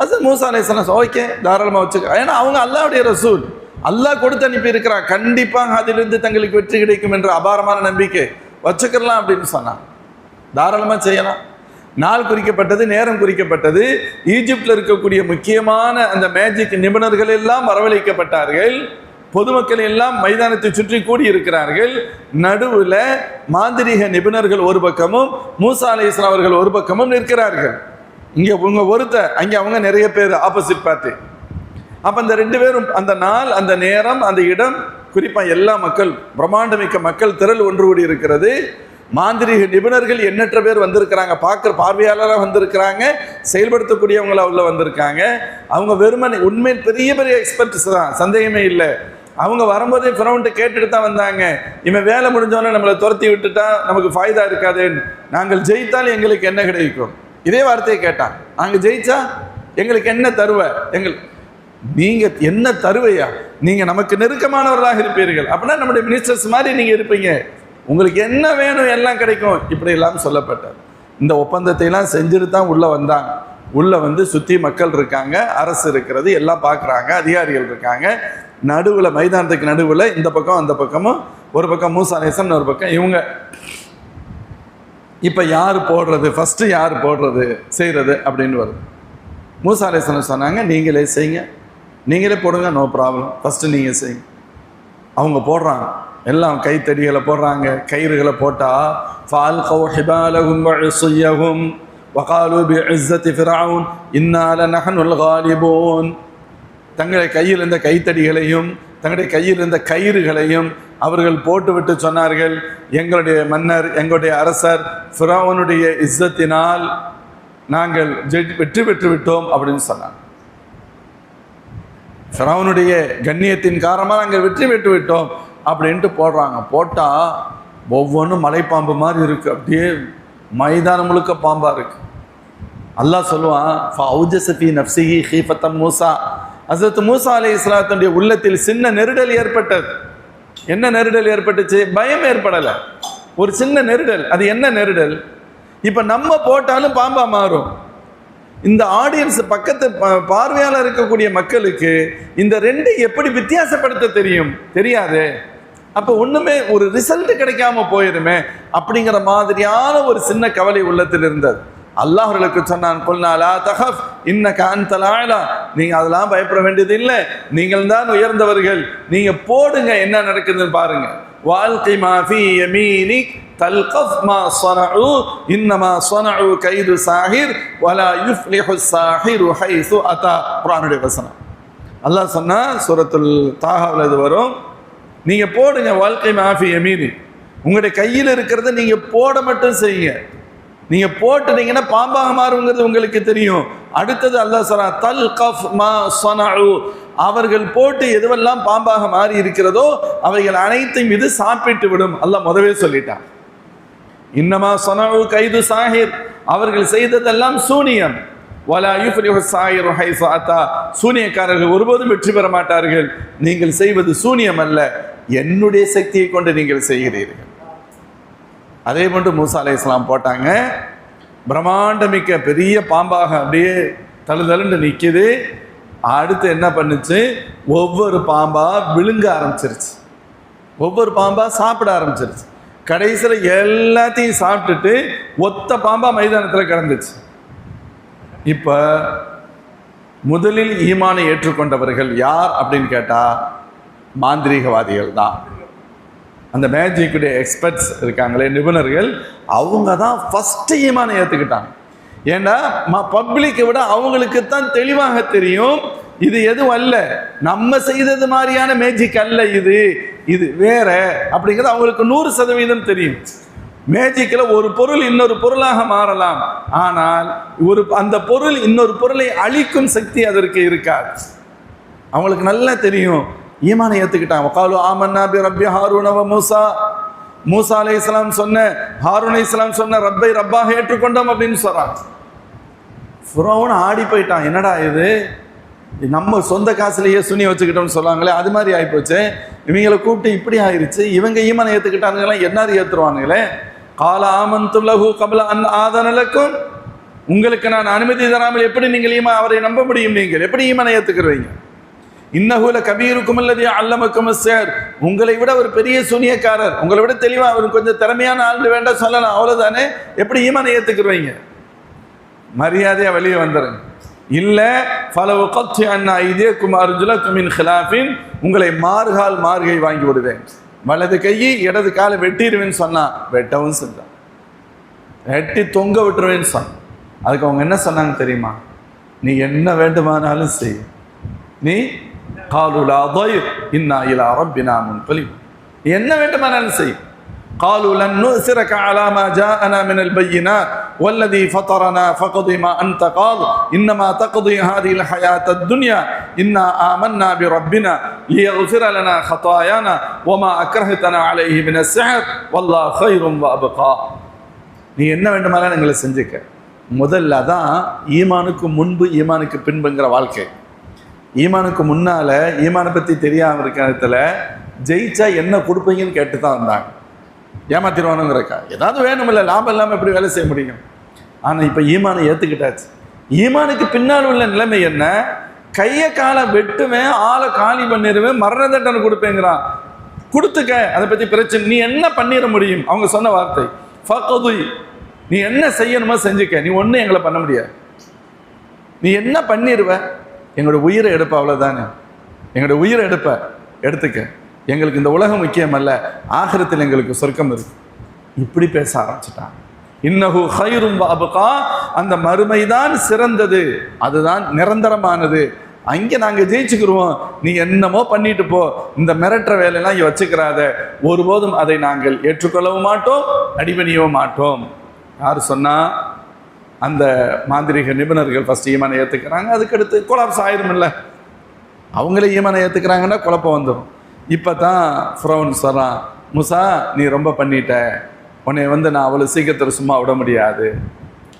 அது மூசா அலைஹிஸ்ஸலாம் ஓகே தாராளமாக வச்சுக்க. ஏன்னா அவங்க அல்லாஹ்வுடைய ரசூல், அல்லாஹ் கொடுத்து அனுப்பி இருக்கிறான். கண்டிப்பாக அதிலிருந்து தங்களுக்கு வெற்றி கிடைக்கும் என்ற அபாரமான நம்பிக்கை வச்சுக்கலாம் அப்படின்னு சொன்னான். தாராளமாக செய்யலாம். நாள் குறிக்கப்பட்டது, நேரம் குறிக்கப்பட்டது. ஈஜிப்டில் இருக்கக்கூடிய முக்கியமான அந்த மேஜிக் நிபுணர்கள் எல்லாம் வரவழைக்கப்பட்டார்கள். பொதுமக்கள் எல்லாம் மைதானத்தை சுற்றி கூடி இருக்கிறார்கள். நடுவில் மாந்திரீக நிபுணர்கள் ஒரு பக்கமும் மூசா அலைஹிஸ்ஸலாம் அவர்கள் ஒரு பக்கமும் நிற்கிறார்கள். இங்கே உங்க ஒருத்த, அங்கே அவங்க நிறைய பேர், ஆப்போசிட் பார்ட்டி. அப்போ அந்த ரெண்டு பேரும் அந்த நாள், அந்த நேரம், அந்த இடம், குறிப்பாக எல்லா மக்கள், பிரம்மாண்டமிக்க மக்கள் திரள் ஒன்று கூடி இருக்கிறது. மாந்திரீக நிபுணர்கள் எண்ணற்ற பேர் வந்திருக்கிறாங்க. பார்க்குற பார்வையாளராக வந்திருக்கிறாங்க, செயல்படுத்தக்கூடியவங்களா உள்ள வந்திருக்காங்க. அவங்க வெறுமனை உண்மையில் பெரிய பெரிய எக்ஸ்பர்ட்ஸ் தான், சந்தேகமே இல்லை. அவங்க வரும்போதே ஃபிரௌன்ட்ட கேட்டுட்டு தான் வந்தாங்க, இவன் வேலை முடிஞ்சோன்னே நம்மளை துரத்தி விட்டுட்டா நமக்கு ஃபாய்தா இருக்காதுன்னு, நாங்கள் ஜெயித்தால் எங்களுக்கு என்ன கிடைக்கும்? இதே வார்த்தையை கேட்டான். நாங்கள் ஜெயிச்சா எங்களுக்கு என்ன தருவ? நீங்க என்ன தருவையா? நீங்க நமக்கு நெருக்கமானவர்களாக இருப்பீர்கள், அப்படின்னா நம்முடைய மினிஸ்டர்ஸ் மாதிரி நீங்க இருப்பீங்க, உங்களுக்கு என்ன வேணும் எல்லாம் கிடைக்கும், இப்படி எல்லாம் சொல்லப்பட்டார். இந்த ஒப்பந்தத்தை எல்லாம் செஞ்சுட்டு தான் உள்ள வந்தாங்க. உள்ள வந்து சுற்றி மக்கள் இருக்காங்க, அரசு இருக்கிறது, எல்லாம் பார்க்குறாங்க, அதிகாரிகள் இருக்காங்க. நடுவில், மைதானத்துக்கு நடுவில் இந்த பக்கம் அந்த பக்கமும், ஒரு பக்கம் மூசா அலைஹிஸ்ஸலாம், ஒரு பக்கம் இவங்க. இப்போ யார் போடுறது, ஃபஸ்ட்டு யார் போடுறது செய்கிறது அப்படின்னு வருது. மூசா அலைஹிஸ்ஸலாம் சொன்னாங்க, நீங்களே செய்யுங்க, நீங்களே போடுங்க, நோ ப்ராப்ளம், ஃபஸ்ட்டு நீங்கள் செய்யுங்க. அவங்க போடுறாங்க, எல்லாம் கைத்தடிகளை போடுறாங்க, கயிறுகளை போட்டால் فَأَلْقَوْا حِبَالَهُمْ وَعِصِيَّهُمْ وَقَالُوا بِعِزَّةِ فِرْعَوْنَ إِنَّا لَنَحْنُ الْغَالِبُونَ. தங்களுடைய கையில் இருந்த கைத்தடிகளையும் தங்களுடைய கையில் இருந்த கயிறுகளையும் அவர்கள் போட்டுவிட்டு சொன்னார்கள், எங்களுடைய மன்னர், எங்களுடைய அரசர் ஃபிரௌனுடைய இஸ்ஸத்தினால் நாங்கள் வெற்றி பெற்று விட்டோம் அப்படின்னு சொன்னாங்க. ஃபிரௌனுடைய கண்ணியத்தின் காரணமாக நாங்கள் வெற்றி பெற்று விட்டோம் அப்படின்ட்டு போடுறாங்க. போட்டால் ஒவ்வொன்றும் மலைப்பாம்பு மாதிரி இருக்குது, அப்படியே மைதானம் முழுக்க பாம்பாக இருக்குது. அல்லாஹ் சொல்லுவான், ஃபஅௌஜஸ ஃபீ நஃப்ஸிஹி ஹீஃபத்தம் மூசா. ஹஸரத் மூசா அலைஹிஸ்ஸலாத்துடைய உள்ளத்தில் சின்ன நெருடல் ஏற்பட்டது. என்ன நெருடல் ஏற்பட்டுச்சு? பயம் ஏற்படலை, ஒரு சின்ன நெருடல். அது என்ன நெருடல்? இப்போ நம்ம போட்டாலும் பாம்பா மாறும். இந்த ஆடியன்ஸ், பக்கத்து பார்வையாளர் இருக்கக்கூடிய மக்களுக்கு இந்த ரெண்டு எப்படி வித்தியாசப்படுத்த தெரியாது. அப்போ ஒண்ணுமே ஒரு ரிசல்ட் கிடைக்காம போயிருமே அப்படிங்கிற மாதிரியான ஒரு சின்ன கவலை உள்ளத்தில் இருந்தது. அல்லாஹ் அவர்களுக்கு சொன்னான், குல்னா லா தஹஃப் இன்னக அன்தல் அலா, நீங்க அதெல்லாம் பயப்பட வேண்டியது இல்லை, நீங்கள் தான் உயர்ந்தவர்கள், நீங்க போடுங்க, என்ன நடக்குதுன்னு பாருங்க. வால்கி மா ஃபீ யமீனிக் தல்கஃப் மா ஸனஉ இன்னமா ஸனஉ கைது சாஹிர் வலா யுஃப்லிஹு ஸாஹிரு ஹைஸு அத்தா. குர்ஆனுடைய வசனம். அல்லாஹ் சொன்னா சூரத்துல் தாஹாவில் இது வரும், நீங்க போடுங்க, வாழ்க்கை மாஃபி யமீனி, உங்களுடைய கையில் இருக்கிறத நீங்க போட மட்டும் செய்யுங்க. நீங்க போட்டுட்டீங்கன்னா பாம்பாக மாறுங்கிறது உங்களுக்கு தெரியும். அடுத்தது அல்லாஹ் சொல்றான், தல்கஃப் மா ஸனஉ, அவர்கள் போட்டு எதுவெல்லாம் பாம்பாக மாறி இருக்கிறதோ அவைகள் அனைத்தையும் இது சாப்பிட்டு விடும். அல்லாஹ் முதவே சொல்லிட்டான், இன்னமா ஸனஉ கைது சாஹிர், அவர்கள் செய்ததெல்லாம் சூனியம். வலா யுஃப்லிஹு ஸாஹிரு ஹைஸு அத்தா, சூனியக்காரர்கள் ஒருபோதும் வெற்றி பெற மாட்டார்கள். நீங்கள் செய்வது சூனியம் அல்ல, என்னுடைய சக்தியை கொண்டு நீங்கள் செய்கிறீர்கள். அதே போன்று மூசா அலைஹிஸ்ஸலாம் போட்டாங்க. பிரம்மாண்டமிக்க பெரிய பாம்பாக அப்படியே தழுதழுன்னு நிற்கிது. அடுத்து என்ன பண்ணுச்சு? ஒவ்வொரு பாம்பா விழுங்க ஆரம்பிச்சிருச்சு, ஒவ்வொரு பாம்பா சாப்பிட ஆரம்பிச்சிருச்சு. கடைசியில் எல்லாத்தையும் சாப்பிட்டுட்டு ஒத்த பாம்பா மைதானத்தில் கிடந்துச்சு. இப்போ முதலில் ஈமானை ஏற்றுக்கொண்டவர்கள் யார் அப்படின்னு கேட்டால் மாந்திரீகவாதிகள் தான். அந்த மேஜிக்குடைய எக்ஸ்பர்ட்ஸ் இருக்காங்களே, நிபுணர்கள், அவங்க தான் ஃபஸ்ட்டு ஈமானை ஏற்றுக்கிட்டாங்க. ஏன்னா பப்ளிக்கை விட அவங்களுக்கு தான் தெளிவாக தெரியும், இது எதுவும் அல்ல, நம்ம செய்தது மாதிரியான மேஜிக் அல்ல, இது வேற அப்படிங்கிறது அவங்களுக்கு 100% தெரியும். மேஜிக்கில் ஒரு பொருள் இன்னொரு பொருளாக மாறலாம், ஆனால் அந்த பொருள் இன்னொரு பொருளை அழிக்கும் சக்தி அதற்கு இருக்காது. அவங்களுக்கு நல்லா தெரியும், ஈமானை ஏற்றுக்கிட்டாங்க. வகாலு ஆமன்னா பி ரப்பி ஹாரூன வ மூசா, மூசா அலைஹிஸ்ஸலாம் சொன்ன, ஹாரூன் அலைஹிஸ்ஸலாம் சொன்ன ரப்பை ரப்பாக ஏற்றுக்கொண்டோம் அப்படின்னு சொல்றாங்க. ஃபிரௌன் ஆடி போயிட்டான். என்னடா இது, நம்ம சொந்த காசுலேயே சுனி வச்சுக்கிட்டோம்னு சொல்லுவாங்களே, அது மாதிரி ஆகிப்போச்சு. இவங்களை கூப்பிட்டு இப்படி ஆயிடுச்சு, இவங்க ஈமானை ஏற்றுக்கிட்டானுங்களா, என்னாரு ஏற்றுருவானுங்களே. கால ஆமன்து லஹு கப்ல அன் ஆதன லக்கும், உங்களுக்கு நான் அனுமதி தராமல் எப்படி நீங்கள் அவரை நம்ப முடியும்? நீங்கள் எப்படி ஈமானை ஏற்றுக்கிறீங்க? இன்னஹுல கபீருக்கும் அல்லது அல்லமக்கும் ஸிஹர், உங்களை விட ஒரு பெரிய சூனியக்காரர், உங்களை விட தெளிவா அவர் கொஞ்சம் திறமையான ஆள் வேண்டாம் சொல்லலாம், அவ்வளவுதானே. எப்படி ஈமானை ஏற்றுக்கிறீங்க? மரியாதையா வெளியே வந்துடுங்க. இல்ல ஃபலவு கத்தி அண்ணா ஐதியக்கும் அர்ஜுலக்கும் மின் ஹிலாஃபின், உங்களை மார்கால் மார்கை வாங்கி விடுவேன், வலது கையை இடது காலை வெட்டிடுவேன்னு சொன்னா வெட்டவும் செஞ்சான், வெட்டி தொங்க விட்டுருவேன்னு சொன்னான். அதுக்கு அவங்க என்ன சொன்னாங்க தெரியுமா? நீ என்ன வேண்டுமானாலும் செய், நீ காலுலா ضير இன்னா இலா ரப்பினா முன்கலிப், என்ன வேண்டுமானாலும் செய். قالوا لن نؤثرك على ما جاءنا من البينات والذي فطرنا فقض ما أنت قاض إنما تقضي هذه الحياة الدنيا إنا آمنا بربنا ليغفر لنا خطايانا وما أكرهتنا عليه من السحر والله خير وأبقى. நீ என்ன வேண்டுமானாலும் எங்களை செஞ்சுக்க. முதல்ல தான் ஈமானுக்கு முன்பு ஈமானுக்கு பின்புங்கிற வாழ்க்கை. ஈமானுக்கு முன்னால ஈமானை பற்றி தெரியாமல் இருக்கிற ஜெயிச்சா என்ன கொடுப்பீங்கன்னு கேட்டு தான் வந்தாங்க. ஏமாத்திடுவானுங்கிறக்கா ஏதாவது வேணுமில்ல, லாபம் இல்லாமல் எப்படி வேலை செய்ய முடியும்? ஆனால் இப்போ ஈமானை ஏற்றுக்கிட்டாச்சு. ஈமானுக்கு பின்னால் உள்ள நிலைமை என்ன? கையை காலை வெட்டுவேன், ஆளை காலி பண்ணிடுவேன், மரண தண்டனை கொடுப்பேங்கிறான். கொடுத்துக்க, அதை பற்றி பிரச்சனை, நீ என்ன பண்ணிட முடியும்? அவங்க சொன்ன வார்த்தை ஃபக்து, நீ என்ன செய்யணுமோ செஞ்சுக்க, நீ ஒன்றும் எங்களை பண்ண முடியாது. நீ என்ன பண்ணிடுவ? எங்களோட உயிரை எடுப்ப, அவ்வளோதானே. எங்களோட உயிரை எடுப்ப, எடுத்துக்க, எங்களுக்கு இந்த உலகம் முக்கியம் அல்ல, ஆகிரத்தில் எங்களுக்கு சொர்க்கம் இருக்கு. இப்படி பேச ஆரம்பிச்சுட்டான். இன்னஹு ஹைரும் வ அப்கா, அந்த மறுமைதான் சிறந்தது, அதுதான் நிரந்தரமானது, அங்கே நாங்கள் ஜெயிச்சுக்கிருவோம், நீ என்னமோ பண்ணிட்டு போ, இந்த மிரட்டுற வேலையெல்லாம் இங்கே வச்சுக்கிறாத, ஒருபோதும் அதை நாங்கள் ஏற்றுக்கொள்ளவும் மாட்டோம், அடிபணியவும் மாட்டோம். யார் சொன்னா? அந்த மாந்திரிக நிபுணர்கள் ஃபர்ஸ்ட் ஈமானை ஏற்றுக்கிறாங்க, அதுக்கடுத்து கொலாப்ஸ் ஆயிரும் இல்லை, அவங்களே ஈமானை ஏற்றுக்கிறாங்கன்னா குழப்பம் வந்துடும். இப்போ தான் ஃபிரௌன் சொல்கிறான், மூசா நீ ரொம்ப பண்ணிட்ட, உன்னை நான் அவ்வளோ சீக்கிரத்தில் சும்மா விட முடியாது.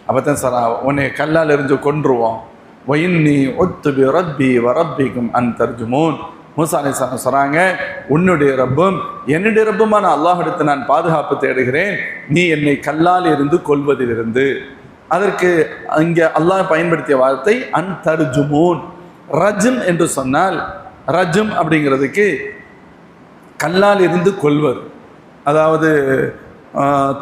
அப்போ தான் சொல்கிறான், உன்னை கல்லால் எறிஞ்சு கொன்றுவோம். ஒயின்னி ஒத்துபி ரப்பி வரப்பிக்கும் அன் தர்ஜுமூன். மூசா அலைஹிஸ்ஸலாம் சொல்கிறாங்க, உன்னுடைய ரப்பும் என்னுடைய ரப்புமான அல்லாஹ்விடத்தை நான் பாதுகாப்பு தேடுகிறேன், நீ என்னை கல்லால் இருந்து கொல்வதிலிருந்து. அதற்கு இங்கே அல்லாஹ் பயன்படுத்திய வார்த்தை அன் தர்ஜுமூன். ரஜும் என்று சொன்னால், ரஜும் அப்படிங்கிறதுக்கு கல்லால் இருந்து கொல்வது, அதாவது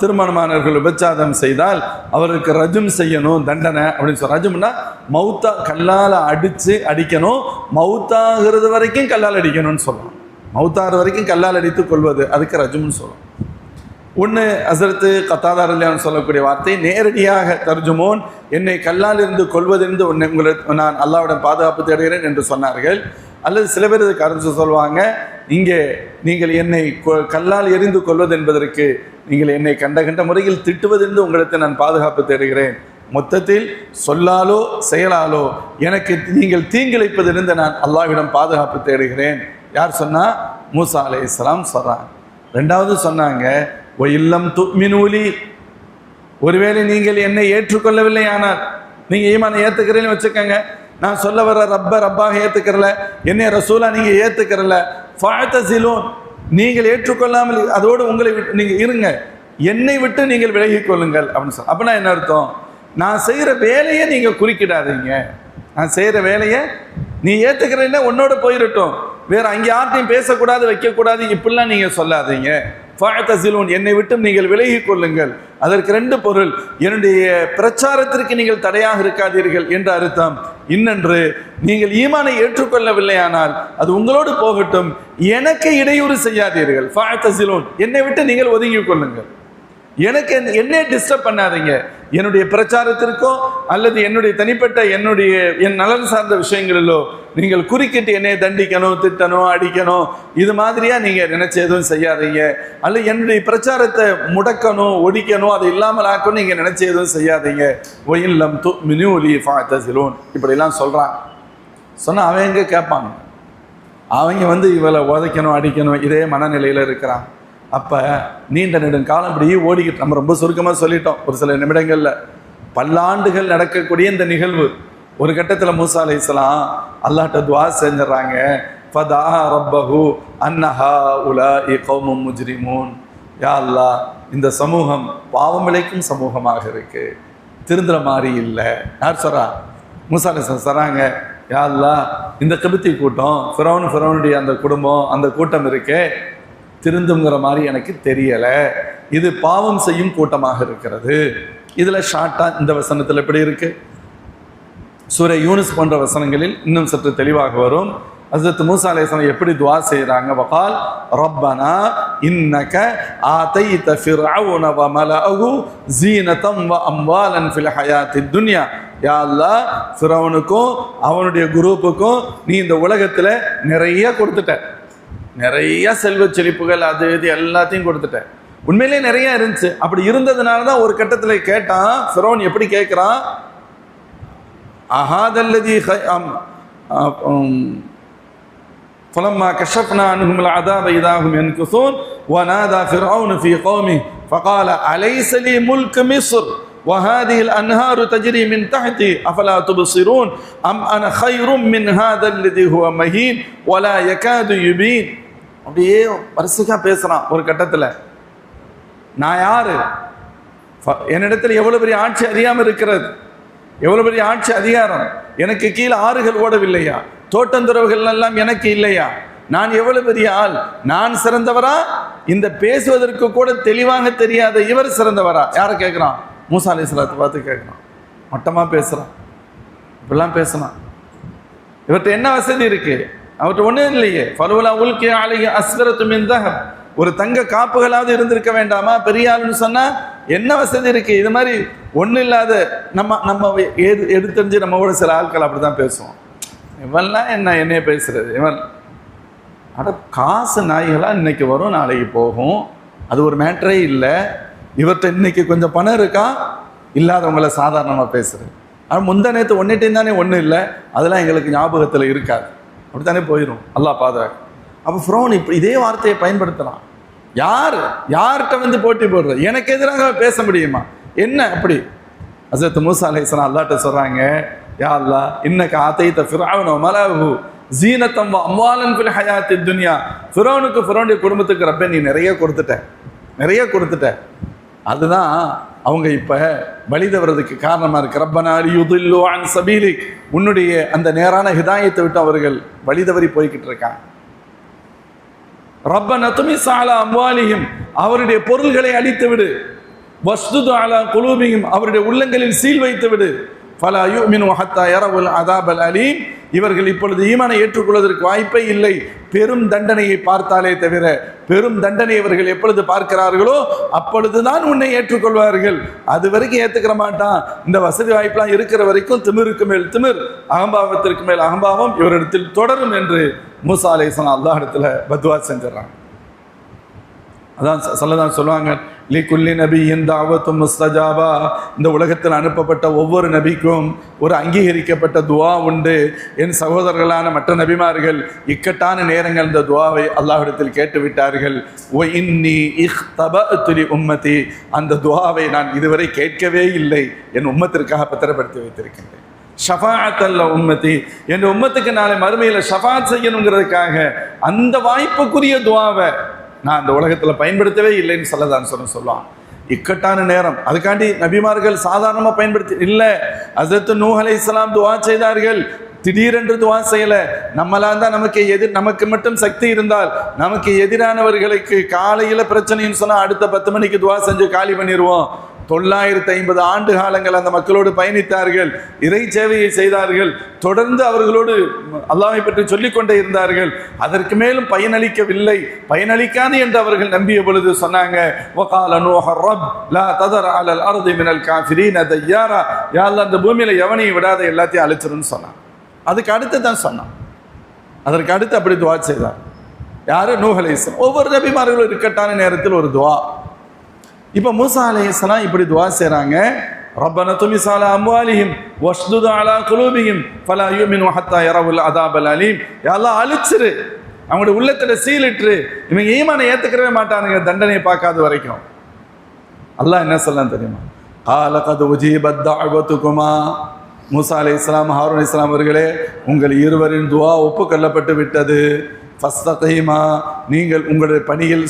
திருமணமானவர்கள் விபச்சாரம் செய்தால் அவருக்கு ரஜும் செய்யணும், தண்டனை அப்படின்னு சொல்ல. ரஜும்னா மௌத்தா, கல்லால் அடிக்கணும், மௌத்தாகிறது வரைக்கும் கல்லால் அடிக்கணும்னு சொல்லலாம். மௌத்தாகிறது வரைக்கும் கல்லால் அடித்து கொள்வது, அதுக்கு ரஜும்னு சொல்லலாம். ஒன்று ஹஸரத்து கத்தாதா ரலியல்லாஹு சொல்லக்கூடிய வார்த்தை நேரடியாக தர்ஜுமோன், என்னை கல்லால் இருந்து கொள்வதென்று உங்களை நான் அல்லாஹ்விடம் பாதுகாப்பு தேடுகிறேன் என்று சொன்னார்கள். அல்லது சில பேர் இதுக்கு அரசு சொல்லுவாங்க, இங்கே நீங்கள் என்னை கல்லால் எறிந்து கொள்வது என்பதற்கு நீங்கள் என்னை கண்ட முறையில் திட்டுவதென்று உங்களுக்கு நான் பாதுகாப்பு தேடுகிறேன். மொத்தத்தில் சொல்லாலோ செயலாலோ எனக்கு நீங்கள் தீங்கிழைப்பதிலிருந்து நான் அல்லாஹ்விடம் பாதுகாப்பு தேடுகிறேன். யார் சொன்னா? மூசா அலைஹிஸ்ஸலாம் சொல்றாங்க. ரெண்டாவது சொன்னாங்க, ஒ இல்லம் துமினூலி, ஒருவேளை நீங்கள் என்னை ஏற்றுக்கொள்ளவில்லை ஆனால், நீங்கள் ஈமானை ஏற்றுக்கிறேன்னு வச்சுக்கோங்க, நான் சொல்ல வர ரப்பாக ஏற்றுக்கிறல, என்னை ரசூலா நீங்கள் ஏற்றுக்கிறல, ஃபஅதஸிலூன், நீங்கள் ஏற்றுக்கொள்ளாமல் அதோடு உங்களை நீங்கள் இருங்க, என்னை விட்டு நீங்கள் விலகிக் கொள்ளுங்கள் அப்படின்னு சொல்ல. அப்படின்னா என்ன அர்த்தம்? நான் செய்கிற வேலையை நீங்கள் குறுக்கிடாதீங்க, நான் செய்கிற வேலையை நீ ஏற்றுக்கிறேன்னா உன்னோட போயிடட்டும், வேற அங்கே யார்ட்டையும் பேசக்கூடாது, வைக்கக்கூடாது, இப்படிலாம் நீங்கள் சொல்லாதீங்க. ஃபஅதஸிலூன், என்னை விட்டு நீங்கள் விலகிக் கொள்ளுங்கள். அதற்கு ரெண்டு பொருள், என்னுடைய பிரச்சாரத்திற்கு நீங்கள் தடையாக இருக்காதீர்கள் என்ற அர்த்தம். இன்னொன்று, நீங்கள் ஈமானை ஏற்றுக்கொள்ளவில்லையானால் அது உங்களோடு போகட்டும், எனக்கு இடையூறு செய்யாதீர்கள். ஃபஅதஸிலூன், என்னை விட்டு நீங்கள் ஒதுங்கிக் கொள்ளுங்கள், எனக்கு என்னை டிஸ்டர்ப் பண்ணாதீங்க. என்னுடைய பிரச்சாரத்திற்கோ அல்லது என்னுடைய தனிப்பட்ட என் நலன் சார்ந்த விஷயங்களிலோ நீங்கள் குறுக்கிட்டு என்னை தண்டிக்கணும், திட்டணும், அடிக்கணும், இது மாதிரியா நீங்கள் நினைச்ச எதுவும் செய்யாதீங்க. அல்லது என்னுடைய பிரச்சாரத்தை முடக்கணும், ஒடிக்கணும், அதை இல்லாமல் ஆக்கணும் நீங்கள் நினைச்ச எதுவும் செய்யாதீங்க. ஒயில்லம் துமினூலி ஃபஅதஸிலூன், இப்படிலாம் சொல்கிறான். சொன்னால் அவன் எங்கே கேட்பாங்க? அவங்க இவளை உதைக்கணும் அடிக்கணும் இதே மனநிலையில் இருக்கிறான். அப்போ நீண்ட நெடுங்காலம் இப்படி ஓடிக்கிட்டு, நம்ம ரொம்ப சுருக்கமாக சொல்லிட்டோம், ஒரு சில நிமிடங்களில் பல்லாண்டுகள் நடக்கக்கூடிய இந்த நிகழ்வு. ஒரு கட்டத்தில் மூசா அலைஹிஸ்ஸலாம் அல்லாஹ்ட்ட துஆ செஞ்சுறாங்க. ஃபதா ரப்பஹு அன்னஹா உலாஇ கௌமும் முஜ்ரிமூன். யா அல்லாஹ், இந்த சமூகம் பாவம் விளைக்கும் சமூகமாக இருக்கு, திருந்துற மாதிரி இல்லை. யார் சொல்றா? மூசா அலைஹிஸ்ஸலாம் சொல்றாங்க, யா அல்லாஹ், இந்த கிபித்தி கூட்டம் ஃபிரௌனுடைய அந்த குடும்பம் அந்த கூட்டம் இருக்கே, திருந்துங்கிற மாதிரி எனக்கு தெரியலை. இது பாவம் செய்யும் கூட்டமாக இருக்கிறது. இதில் ஷார்ட்டாக இந்த வசனத்தில் எப்படி இருக்கு? சூரை யூனுஸ் போன்ற வசனங்களில் இன்னும் சற்று தெளிவாக வரும். ஹஸரத் மூசா அலைஹிஸ்ஸலாம் எப்படி துஆ செய்கிறாங்க? வகால் ரப்பனா இன்னக ஆதைத ஃபிர்அவுன வ மலஅஹு ஸீனதம் வ அம்வாலன் ஃபில் ஹயாத்தித் துன்யா. யா அல்லாஹ், ஃபிரௌனுக்கும் அவனுடைய குரூப்புக்கும் நீ இந்த உலகத்தில் நிறைய கொடுத்துட்ட, நிறைய செல்வ செழிப்புகள் அது இது எல்லாத்தையும் கொடுத்துட்ட. உண்மையிலே நிறைய இருந்துச்சு. அப்படி இருந்ததுனால தான் ஒரு கட்டத்தில் கேட்டான் ஃபிரௌன். எப்படி கேட்குறான்? அஹாதல்லதி فلما كشفنا عنهم العذاب إذا هم ينكثون ونادى فرعون في قومه فقال أليس لي ملك مصر وهذه الأنهار تجري من تحتي أفلا تبصرون أم أنا خير من هذا الذي هو مهين ولا يكاد يبين. அப்படியே வரிசையாக பேசுகிறான். ஒரு கட்டத்தில் நான் யாரு, என்னிடத்தில் எவ்வளோ பெரிய ஆட்சி அதிகாரம் இருக்கிறது, எவ்வளோ பெரிய ஆட்சி அதிகாரம், எனக்கு கீழே ஆறுகள் ஓடவில்லையா, தோட்டந்துறவுகள் எல்லாம் எனக்கு இல்லையா, நான் எவ்வளவு பெரிய ஆள், நான் சிறந்தவரா, இந்த பேசுவதற்கு கூட தெளிவாக தெரியாத இவர் சிறந்தவரா? யாரை கேட்குறான்? மூசா அலைஹிஸ்ஸலாத்தை பார்த்து கேட்குறான். மட்டமாக பேசுகிறான், இப்படிலாம் பேசுனான். இவர்கிட்ட என்ன வசதி இருக்கு? அவர்கிட்ட ஒன்றும் இல்லையே. ஃபலவுலா உல்கிய அலைஹி அஸ்வரத்து மின் தஹப், ஒரு தங்க காப்புகளாவது இருந்திருக்க வேண்டாமா? பெரிய ஆளுன்னு சொன்னால் என்ன வசதி இருக்கு? இது மாதிரி ஒன்றும் இல்லாத நம்ம எடுத்தறிஞ்சு நம்மளோட சில ஆட்கள் அப்படி தான் பேசுவோம். இவன்லாம் என்னைய பேசுறது, இவன் அட காசு நாய்களாக இன்னைக்கு வரும் நாளைக்கு போகும், அது ஒரு மேட்டரே இல்லை. இவர்கிட்ட இன்னைக்கு கொஞ்சம் பணம் இருக்கா, இல்லாதவங்களை சாதாரணமாக பேசுறது. ஆனால் முந்தா நேற்று ஒன்றுட்டையும் தானே ஒன்றும் இல்லை, அதெல்லாம் எங்களுக்கு ஞாபகத்தில் இருக்காது, அப்படித்தானே போயிடும். அல்லாஹ் பாதுகாக்க. அப்போ ஃபிரௌன் இப்படி இதே வார்த்தையை பயன்படுத்தலாம். யார்கிட்ட போட்டி போடுறது? எனக்கு எதிராக பேச முடியுமா? என்ன அப்படி? ஹஸரத் மூசா அலைஹிஸ்ஸலாம் அல்லாஹ்ட்ட சொல்றாங்க, யா அல்லாஹ், இன்னக ஆதைத ஃபிர்அவுன வ மலஅஹு ஸீனதம் வ அம்வாலன் ஃபில் ஹயாத்தித் துன்யா. ஃபிரௌனுக்கு ஃபிரௌனுடைய குடும்பத்துக்கு ரப்பே நீ நிறைய கொடுத்துட்ட. அதுதான் அவங்க இப்ப வழி தவறதுக்கு காரணமா இருக்கு. ரப்பனா லியுதில்லு அன் சபீலிக், உன்னுடைய அந்த நேரான ஹிதாயத்தை விட்டு அவர்கள் வழி தவறி போய்கிட்டு இருக்காங்க. ரப்பனா துமிஸ் அலா அம்வாலிஹிம், அவருடைய பொருள்களை அழித்து விடு. வஸ்துது அலா குலூபிஹிம், அவருடைய உள்ளங்களில் சீல் வைத்து விடு. ஃபலா யுமினு ஹத்தா யரவுல் அதாபல் அலீம், இவர்கள் இப்பொழுது ஈமானை ஏற்றுக்கொள்வதற்கு வாய்ப்பே இல்லை, பெரும் தண்டனையை பார்த்தாலே தவிர. பெரும் தண்டனை இவர்கள் எப்பொழுது பார்க்கிறார்களோ அப்பொழுதுதான் உன்னை ஏற்றுக்கொள்வார்கள். அது வரைக்கும் ஏற்றுக்கிற மாட்டான். இந்த வசதி வாய்ப்பெல்லாம் இருக்கிற வரைக்கும் திமிருக்கு மேல் திமிர், அகம்பாவத்திற்கு மேல் அகம்பாவம் இவரிடத்தில் தொடரும் என்று மூசா அலைஹிஸ்ஸலாம் அல்லாஹ் இடத்துல பத்வா செஞ்சிடறாங்க. அதான் சொல்லதான் சொல்லுவாங்க, லி குல்லி நபியின் தாவத்தும் முஸ்தஜாபா, இந்த உலகத்தில் அனுப்பப்பட்ட ஒவ்வொரு நபிக்கும் ஒரு அங்கீகரிக்கப்பட்ட துவா உண்டு. என் சகோதரர்களான மற்ற நபிமார்கள் இக்கட்டான நேரங்கள் இந்த துவாவை அல்லாஹ்விடத்தில் கேட்டுவிட்டார்கள். ஒ இன்னி இஹ்தபஅது லி உம்மதி, அந்த துவாவை நான் இதுவரை கேட்கவே இல்லை, என் உம்மத்திற்காக பத்திரப்படுத்தி வைத்திருக்கின்றேன். ஷஃபாஅத்தல் உம்மதி, என் உம்மத்துக்கு நாளை மறுமையில் ஷஃபாத் செய்யணுங்கிறதுக்காக அந்த வாய்ப்புக்குரிய துவாவை நான் அந்த உலகத்தில் பயன்படுத்தவே இல்லைன்னு சொல்லுவான். இக்கட்டான நேரம், அதுக்காண்டி நபிமார்கள் சாதாரணமாக பயன்படுத்தி இல்லை. ஹஸரத் நூஹ் அலைஹிஸ்ஸலாம் துஆ செய்தார்கள், திடீரென்று துஆ செய்யலை. நம்மளாம் தான் நமக்கு மட்டும் சக்தி இருந்தால் நமக்கு எதிரானவர்களுக்கு காலையில் பிரச்சனைன்னு சொன்னால் அடுத்த 10 மணிக்கு துஆ செஞ்சு காலி பண்ணிடுவோம். 950 ஆண்டு காலங்கள் அந்த மக்களோடு பயணித்தார்கள், இறை சேவையை செய்தார்கள், தொடர்ந்து அவர்களோடு அல்லாஹ்வை பற்றி சொல்லிக்கொண்டே இருந்தார்கள். அதற்கு மேலும் பயனளிக்கவில்லை. பயனளிக்காது என்று அவர்கள் நம்பிய பொழுது சொன்னாங்க, வகால நூஹ் ரப் லா ததர் அலல் அர்தி மினல் காஃபிரீன தய்யாரா, யா அல்லாஹ், அந்த பூமியில எவனையும் விடாத எல்லாத்தையும் அழிச்சிருன்னு சொன்னான். அதுக்கு அடுத்து தான் சொன்னான். அதற்கு அடுத்து அப்படி துஆ செய்தார். யாரு? நூஹ் அலைஹிஸ்ஸலாம். ஒவ்வொரு நபிமார்களும் இக்கட்டான நேரத்தில் ஒரு துஆ. இப்போ மூசா அலைஹிஸ்ஸலாம் இப்படி துஆ செய்றாங்க, ரப்பனா துமிஸ் அலா அம்வாலிஹிம் வஷ்துத் அலா குலூபிஹிம் ஃபலா யுமினு ஹத்தா யரவுல் அதாபல் அலீம். யா அல்லாஹ், அழிச்சிரு, அவங்களுடைய உள்ளத்துல சீலிட்டு இவங்க ஈமானை ஏத்துக்கவே மாட்டானுங்க தண்டனையை பார்க்காத வரைக்கும். அல்லாஹ் என்ன சொல்லலாம் தெரியுமா? கால கது உஜீபத் தஅவதுகுமா, மூசா அலைஹிஸ்ஸலாம் ஹாரூன் அலைஹிஸ்ஸலாம் அவர்களே, உங்கள் இருவரின் துஆ ஒப்புக்கொள்ளப்பட்டு விட்டது. ஃபஸ்தகீமா, நீங்கள் உங்களுடைய பணியில்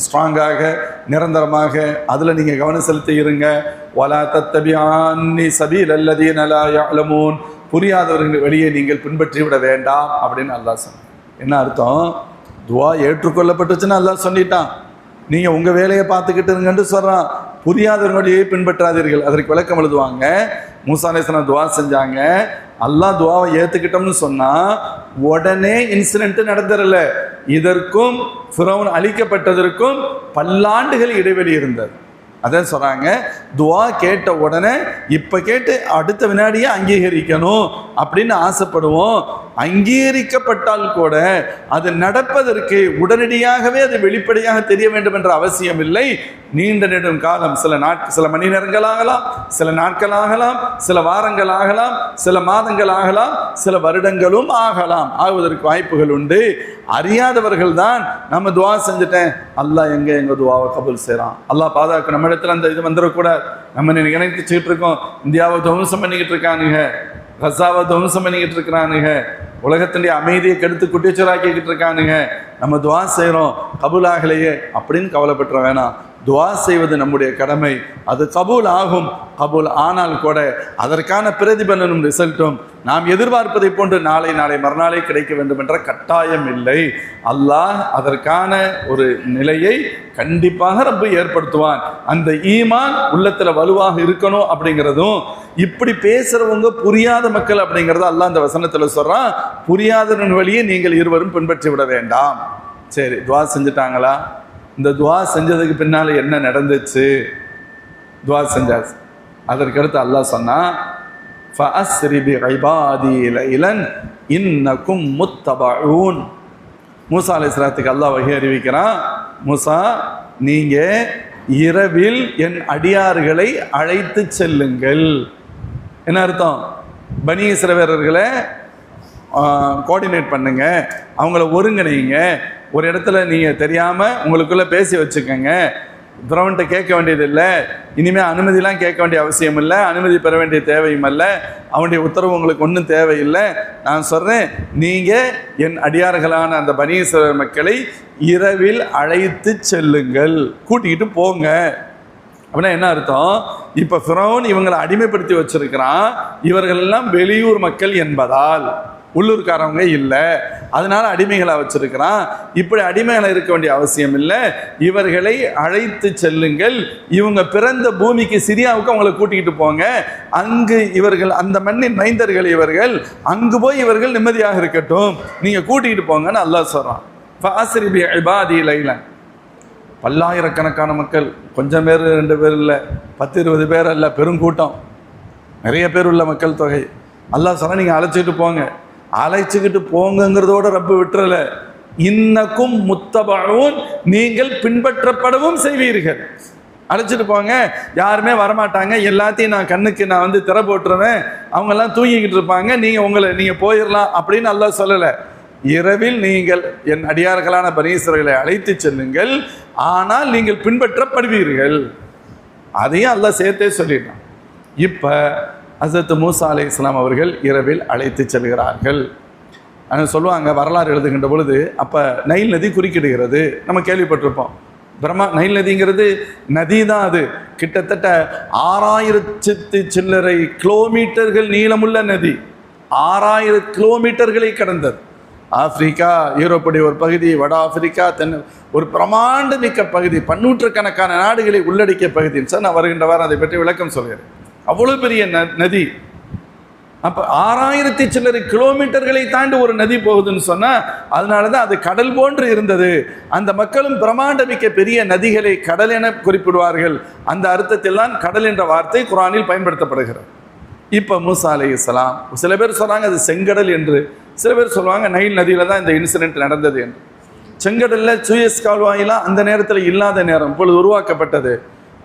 ஸ்ட்ராங்காக நிரந்தரமாக அதில் நீங்கள் கவனம் செலுத்தி இருங்க. வலா தத்தபிஅன்னி சபீலல்லதீன லா யஅலமூன், புரியாதவர்கள் வழியை நீங்கள் பின்பற்றி விட வேண்டாம் அப்படின்னு அல்லாஹ் சொன்னான். என்ன அர்த்தம்? துஆ ஏற்றுக்கொள்ளப்பட்டுச்சுன்னு அல்லாஹ் சொல்லிட்டான். நீங்கள் உங்கள் வேலையை பார்த்துக்கிட்டு இருங்கன்னு சொல்கிறான். புரியாதவர்கள் வழியை பின்பற்றாதீர்கள். அதற்கு விளக்கம் எழுதுவாங்க. மூசா அலைஹிஸ்ஸலாம் துஆ செஞ்சாங்க. அல்லாஹ் துஆவை ஏற்றுக்கிட்டோம்னு சொன்னால் உடனே இன்சிடென்ட் நடந்துடல. இதற்கும் ஃபிரௌன் அழிக்கப்பட்டதற்கும் பல்லாண்டுகள் இடைவெளி இருந்தது. அதான் சொல்கிறாங்க, துஆ கேட்ட உடனே இப்போ கேட்டு அடுத்த வினாடியே அங்கீகரிக்கணும் அப்படின்னு ஆசைப்படுவோம். அங்கீகரிக்கப்பட்டால் கூட அது நடப்பதற்கு உடனடியாகவே அது வெளிப்படையாக தெரிய வேண்டும் என்ற அவசியம் இல்லை. நீண்ட நெடும் காலம், சில மணி நேரங்கள் ஆகலாம், சில நாட்கள் ஆகலாம், சில வாரங்கள் ஆகலாம், சில மாதங்கள் ஆகலாம், சில வருடங்களும் ஆகலாம். ஆகுவதற்கு வாய்ப்புகள் உண்டு. அறியாதவர்கள் தான் நம்ம துஆ செஞ்சுட்டேன், அல்லாஹ் எங்க துஆவை கபூல் செய்கிறான், அல்லாஹ் பாதுகாக்க, நம்ம இடத்துல அந்த இது வந்துடக்கூடாது. நம்ம நினைச்சுட்டு இருக்கோம் இந்தியாவை துவம்சம் பண்ணிக்கிட்டு இருக்கானுங்க, கசாவை துவம்சம் பண்ணிக்கிட்டு இருக்கிறானுங்க, உலகத்தினுடைய அமைதியை கெடுத்து குட்டிச்சராக்கிக்கிட்டு இருக்கானுங்க, நம்ம துஆ செய்கிறோம் கபூல் ஆகலையே அப்படின்னு கவலைப்பட்டுற வேணாம். துஆ செய்வது நம்முடைய கடமை. அது கபூல் ஆகும். கபூல் ஆனால் கூட அதற்கான பிரதிபலனும் ரிசல்ட்டும் நாம் எதிர்பார்ப்பதை போன்று நாளை மறுநாளே கிடைக்க வேண்டும் என்ற கட்டாயம் இல்லை. அல்லாஹ் அதற்கான ஒரு நிலையை கண்டிப்பாக ரப்பு ஏற்படுத்துவான். அந்த ஈமான் உள்ளத்துல வலுவாக இருக்கணும் அப்படிங்கிறதும், இப்படி பேசுறவங்க புரியாத மக்கள் அப்படிங்கிறத அல்லாஹ் அந்த வசனத்துல சொல்றான். புரியாதவன் வழியை நீங்கள் இருவரும் பின்பற்றி விட வேண்டாம். சரி, துஆ செஞ்சுட்டாங்களா? இந்த துஆ செஞ்சதுக்கு பின்னால என்ன நடந்துச்சு? துஆ செஞ்சாச்சு. அதற்கடுத்து அல்லாஹ் சொன்னா, ஃபஅஸ்ரி பிஇபாதி லைலன் இன்னகும் முத்தபஊன். மூசா அலைஹிஸ்ஸலாத்துக்கு அல்லாஹ் வஹி அறிவிக்கிறான், மூசா நீங்க இரவில் என் அடியார்களை அழைத்து செல்லுங்கள். என்ன அர்த்தம்? பனி இஸ்ரவேலர்களை கோஆர்டினேட் பண்ணுங்க, அவங்கள ஒருங்கிணைங்க. ஒரு இடத்துல நீங்கள் தெரியாமல் உங்களுக்குள்ளே பேசி வச்சுக்கோங்க. ஃபிரௌன்ட்ட கேட்க வேண்டியதில்லை, இனிமேல் அனுமதிலாம் கேட்க வேண்டிய அவசியம் இல்லை, அனுமதி பெற வேண்டிய தேவையும் இல்லை, அவனுடைய உத்தரவு உங்களுக்கு ஒன்றும் தேவையில்லை. நான் சொல்கிறேன், நீங்கள் என் அடியார்களான அந்த பனி இஸ்ரவேல் மக்களை இரவில் அழைத்து செல்லுங்கள், கூட்டிக்கிட்டு போங்க. அப்படின்னா என்ன அர்த்தம்? இப்போ ஃபிரௌன் இவங்களை அடிமைப்படுத்தி வச்சிருக்கிறான். இவர்கள் எல்லாம் வெளியூர் மக்கள் என்பதால் உள்ளூர்காரவங்க இல்லை, அதனால அடிமைகளை வச்சிருக்கிறான். இப்படி அடிமைகளை இருக்க வேண்டிய அவசியம் இல்லை. இவர்களை அழைத்து செல்லுங்கள், இவங்க பிறந்த பூமிக்கு சிரியாவுக்கு அவங்களை கூட்டிகிட்டு போங்க. அங்கு இவர்கள் அந்த மண்ணின் மைந்தர்கள், இவர்கள் அங்கு போய் இவர்கள் நிம்மதியாக இருக்கட்டும், நீங்க கூட்டிகிட்டு போங்கன்னு அல்லாஹ் சொல்றான். ஃபஅஸ்ரி பிஇபாதி லைலன். பல்லாயிரக்கணக்கான மக்கள், கொஞ்சம் பேர் 2 பேர் இல்லை, 10-20 பேர் அல்ல, பெருங்கூட்டம், நிறைய பேர் உள்ள மக்கள் தொகை. அல்லாஹ் சொன்னா நீங்க அழைச்சிட்டு போங்க. அழைச்சிக்கிட்டு போங்கிறதோட ரப்பு விட்டுறல, இன்னக்கும் முத்தபஊன், நீங்கள் பின்பற்றப்படவும் செய்வீர்கள். அழைச்சிட்டு போங்க, யாருமே வரமாட்டாங்க, எல்லாத்தையும் நான் கண்ணுக்கு நான் திரை போட்டுருவேன், அவங்கெல்லாம் தூங்கிக்கிட்டு இருப்பாங்க, நீங்கள் போயிடலாம் அப்படின்னு அல்லாஹ் சொல்லலை. இரவில் நீங்கள் என் அடியார்களான பனி இஸ்ரவேலை அழைத்து செல்லுங்கள், ஆனால் நீங்கள் பின்பற்றப்படுவீர்கள். அதையும் அல்லாஹ் சேர்த்தே சொல்லிட்டான். இப்போ ஹஸரத் மூசா அலைஹிஸ்ஸலாம் அவர்கள் இரவில் அழைத்து செல்கிறார்கள். சொல்லுவாங்க, வரலாறு எழுதுகின்ற பொழுது அப்போ நைல் நதி குறுக்கிடுகிறது, நம்ம கேள்விப்பட்டிருப்போம். நைல் நதிங்கிறது நதி தான், அது கிட்டத்தட்ட 6000 சில்லறை கிலோமீட்டர்கள் நீளமுள்ள நதி, 6000 கிலோமீட்டர்களை கடந்தது. ஆப்பிரிக்கா, யூரோப்புடைய ஒரு பகுதி, வட ஆப்பிரிக்கா, ஒரு பிரமாண்ட மிக்க பகுதி, 100கணக்கான நாடுகளை உள்ளடக்கிய பகுதி. சார், நான் வருகின்ற வாரம் அதை பற்றி விளக்கம் சொல்கிறேன். அவ்வளோ பெரிய நதி. அப்போ 6000 சில்லறை கிலோமீட்டர்களை தாண்டி ஒரு நதி போகுதுன்னு சொன்னால், அதனால தான் அது கடல் போன்று இருந்தது. அந்த மக்களும் பிரமாண்ட மிக்க பெரிய நதிகளை கடல் என குறிப்பிடுவார்கள். அந்த அர்த்தத்தில் தான் கடல் என்ற வார்த்தை குர்ஆனில் பயன்படுத்தப்படுகிறது. இப்போ மூசா அலைஹிஸ்ஸலாம், சில பேர் சொல்கிறாங்க அது செங்கடல் என்று, சில பேர் சொல்லுவாங்க நைல் நதியில் தான் இந்த இன்சிடென்ட் நடந்தது என்று. செங்கடலில் சூயஸ் கால்வாயெல்லாம் அந்த நேரத்தில் இல்லாத நேரம், இப்பொழுது உருவாக்கப்பட்டது.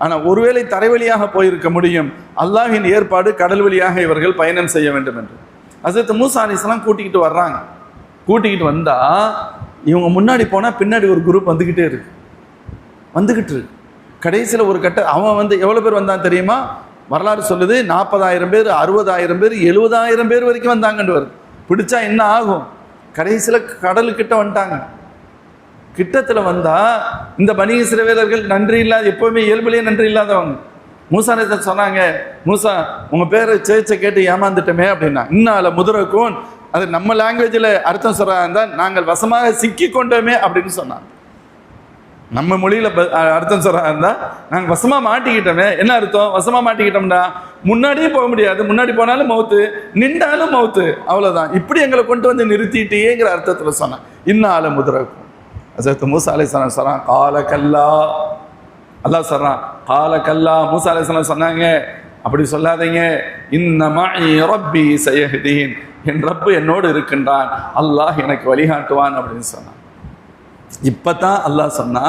ஆனால் ஒருவேளை தரை வழியாக போயிருக்க முடியும். அல்லாஹ்வின் ஏற்பாடு கடல் வழியாக இவர்கள் பயணம் செய்ய வேண்டும் என்று ஹஸரத் மூசா அலைஹிஸ்ஸலாம் கூட்டிக்கிட்டு வர்றாங்க. கூட்டிக்கிட்டு வந்தால் இவங்க முன்னாடி போனால் பின்னாடி ஒரு குரூப் வந்துக்கிட்டே இருக்கு. கடைசியில் ஒரு அவன் எவ்வளோ பேர் வந்தான் தெரியுமா? வரலாறு சொல்லுது 40,000 பேர், 60,000 பேர், 70,000 பேர் வரைக்கும் வந்தாங்கன்னு வருது. பிடிச்சா என்ன ஆகும்? கடைசியில் கடலுக்கிட்ட வந்துட்டாங்க. கிட்டத்தில் வந்தால் இந்த பனி இஸ்ரவேலர்கள் நன்றி இல்லாத, எப்போவுமே இயல்புலேயே நன்றி இல்லாதவங்க. மூசா நபி சொன்னாங்க, மூசா உங்கள் பேரை சேச்சை கேட்டு ஏமாந்துட்டோமே அப்படின்னா, இன்னால முதரக்கும், அது நம்ம லாங்குவேஜில் அர்த்தம் சொல்கிறாங்க, நாங்கள் வசமாக சிக்கி கொண்டோமே அப்படின்னு சொன்னாங்க. நம்ம மொழியில் அர்த்தம் சொல்கிறாங்க, நாங்கள் வசமாக மாட்டிக்கிட்டோமே. என்ன அர்த்தம்? வசமாக மாட்டிக்கிட்டோம்னா முன்னாடியே போக முடியாது, முன்னாடி போனாலும் மவுத்து, நின்றாலும் மவுத்து, அவ்வளோதான். இப்படி எங்களை கொண்டு வந்து நிறுத்திட்டேங்கிற அர்த்தத்தில் சொன்னான். இன்னால முதரக்கும். ஹஸரத் மூசா அலைஹிஸ்ஸலாம் சொல்கிறான், கால கல்லா, அல்லாஹ் சொல்கிறான் கால கல்லா. மூசா அலைஹிஸ்ஸலாம் சொன்னாங்க, அப்படி சொல்லாதீங்க, இன்ன மஇ ரப்பி சயஹ்தீன், என் ரப்பு என்னோடு இருக்கின்றான், அல்லாஹ் எனக்கு வழிகாட்டுவான் அப்படின்னு சொன்னான். இப்போ தான் அல்லாஹ் சொன்னா,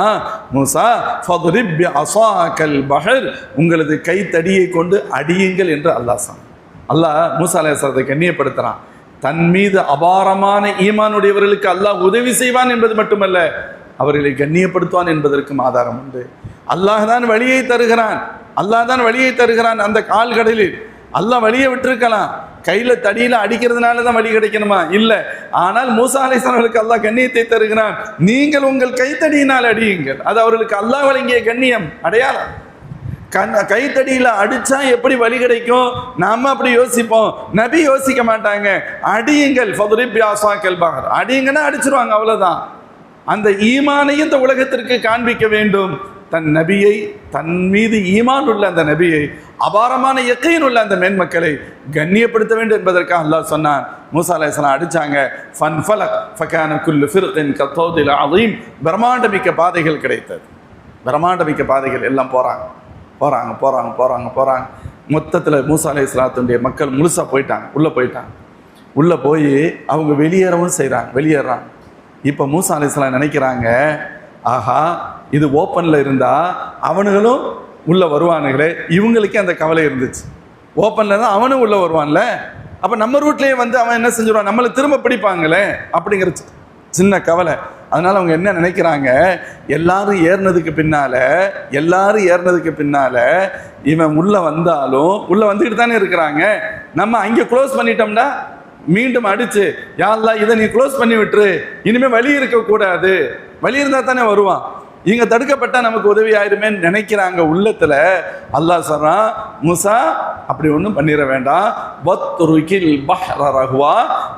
மூசா ஃபத்ரிப் பிஅஸாக்கல் பஹர், உங்களது கைத்தடியை கொண்டு அடியுங்கள் என்று அல்லாஹ் சொன்னான். அல்லாஹ் மூசா அலைஹிஸ்ஸலாத்தை கண்ணியப்படுத்துகிறான். தன் மீது அபாரமான ஈமானுடையவர்களுக்கு அல்லாஹ் உதவி செய்வான் என்பது மட்டுமல்ல, அவர்களை கண்ணியப்படுத்துவான் என்பதற்கும் ஆதாரம் உண்டு. அல்லாஹ் தான் வழியை தருகிறான், அல்லாஹ் தான் வழியை தருகிறான். அந்த கால்கடலில் அல்லாஹ் வழியை விட்டுருக்கலாம், கையில் தடியில் அடிக்கிறதுனால தான் வழி கிடைக்கணுமா? இல்லை. ஆனால் மூசா அலைஹிஸ்ஸலாமுக்கு அல்லாஹ் கண்ணியத்தை தருகிறான். நீங்கள் உங்கள் கைத்தடியினால் அடியுங்கள், அது அவர்களுக்கு அல்லாஹ் வழங்கிய கண்ணியம், அடையாளம். கைத்தடியில் அடிச்சா எப்படி வழி கிடைக்கும்? நாம அப்படி யோசிப்போம், நபி யோசிக்க மாட்டாங்க. அடியுங்கள், ஃபத்ரிப் பிஅஸாக்கல் பஹர், அடியுங்கன்னா அடிச்சிருவாங்க, அவ்வளவுதான். அந்த ஈமானையும் இந்த உலகத்திற்கு காண்பிக்க வேண்டும். தன் நபியை, தன் மீது ஈமான் உள்ள அந்த நபியை, அபாரமான யக்கீன் உள்ள அந்த மேன்மக்களை கண்ணியப்படுத்த வேண்டும் என்பதற்காக அல்லாஹ் சொன்னான். மூசா அலைஹிஸ்ஸலாம் அடிச்சாங்க. ஃபன்ஃபலக் ஃபகான குல்லு ஃபிர்கின் கத்தௌதில் அதீம், பிரம்மாண்டமிக்க பாதைகள் கிடைத்தது. பிரம்மாண்டமிக்க பாதைகள் எல்லாம் போறாங்க. மொத்தத்தில் மூசா அலைஹிஸ்ஸலாத்துடைய மக்கள் முழுசாக போயிட்டாங்க, உள்ளே போய் அவங்க வெளியேறவும் வெளியேறாங்க. இப்போ மூசா அலைஹிஸ்ஸலாம் நினைக்கிறாங்க, ஆஹா இது ஓப்பனில் இருந்தால் அவனுங்களும் உள்ளே வருவானுங்களே, இவங்களுக்கே அந்த கவலை இருந்துச்சு. ஓப்பனில் தான் அவனும் உள்ளே வருவான்ல, அப்போ நம்ம ரூட்லேயே அவன் என்ன செஞ்சுருவான், நம்மளை திரும்ப பிடிப்பாங்களே அப்படிங்கிற சின்ன கவலை. அதனால் அவங்க என்ன நினைக்கிறாங்க, எல்லாரும் ஏறினதுக்கு பின்னால் இவன் உள்ளே வந்தாலும் உள்ளே வந்துக்கிட்டு தானே இருக்கிறாங்க, நம்ம அங்கே க்ளோஸ் பண்ணிட்டோம்னா மீண்டும் அடிச்சு, யா அல்லாஹ் இதை நீ க்ளோஸ் பண்ணி விட்டுரு, இனிமேல் வழி இருக்கக்கூடாது, வழி இருந்தால் தானே வருவான், இங்கே தடுக்கப்பட்டால் நமக்கு உதவி ஆயிருமேன்னு நினைக்கிறாங்க உள்ளத்தில். அல்லாஹ் சொல்றான், மூசா அப்படி ஒன்றும் பண்ணிட வேண்டாம், வத்ருகில் பஹ்ர ரஹ்வா,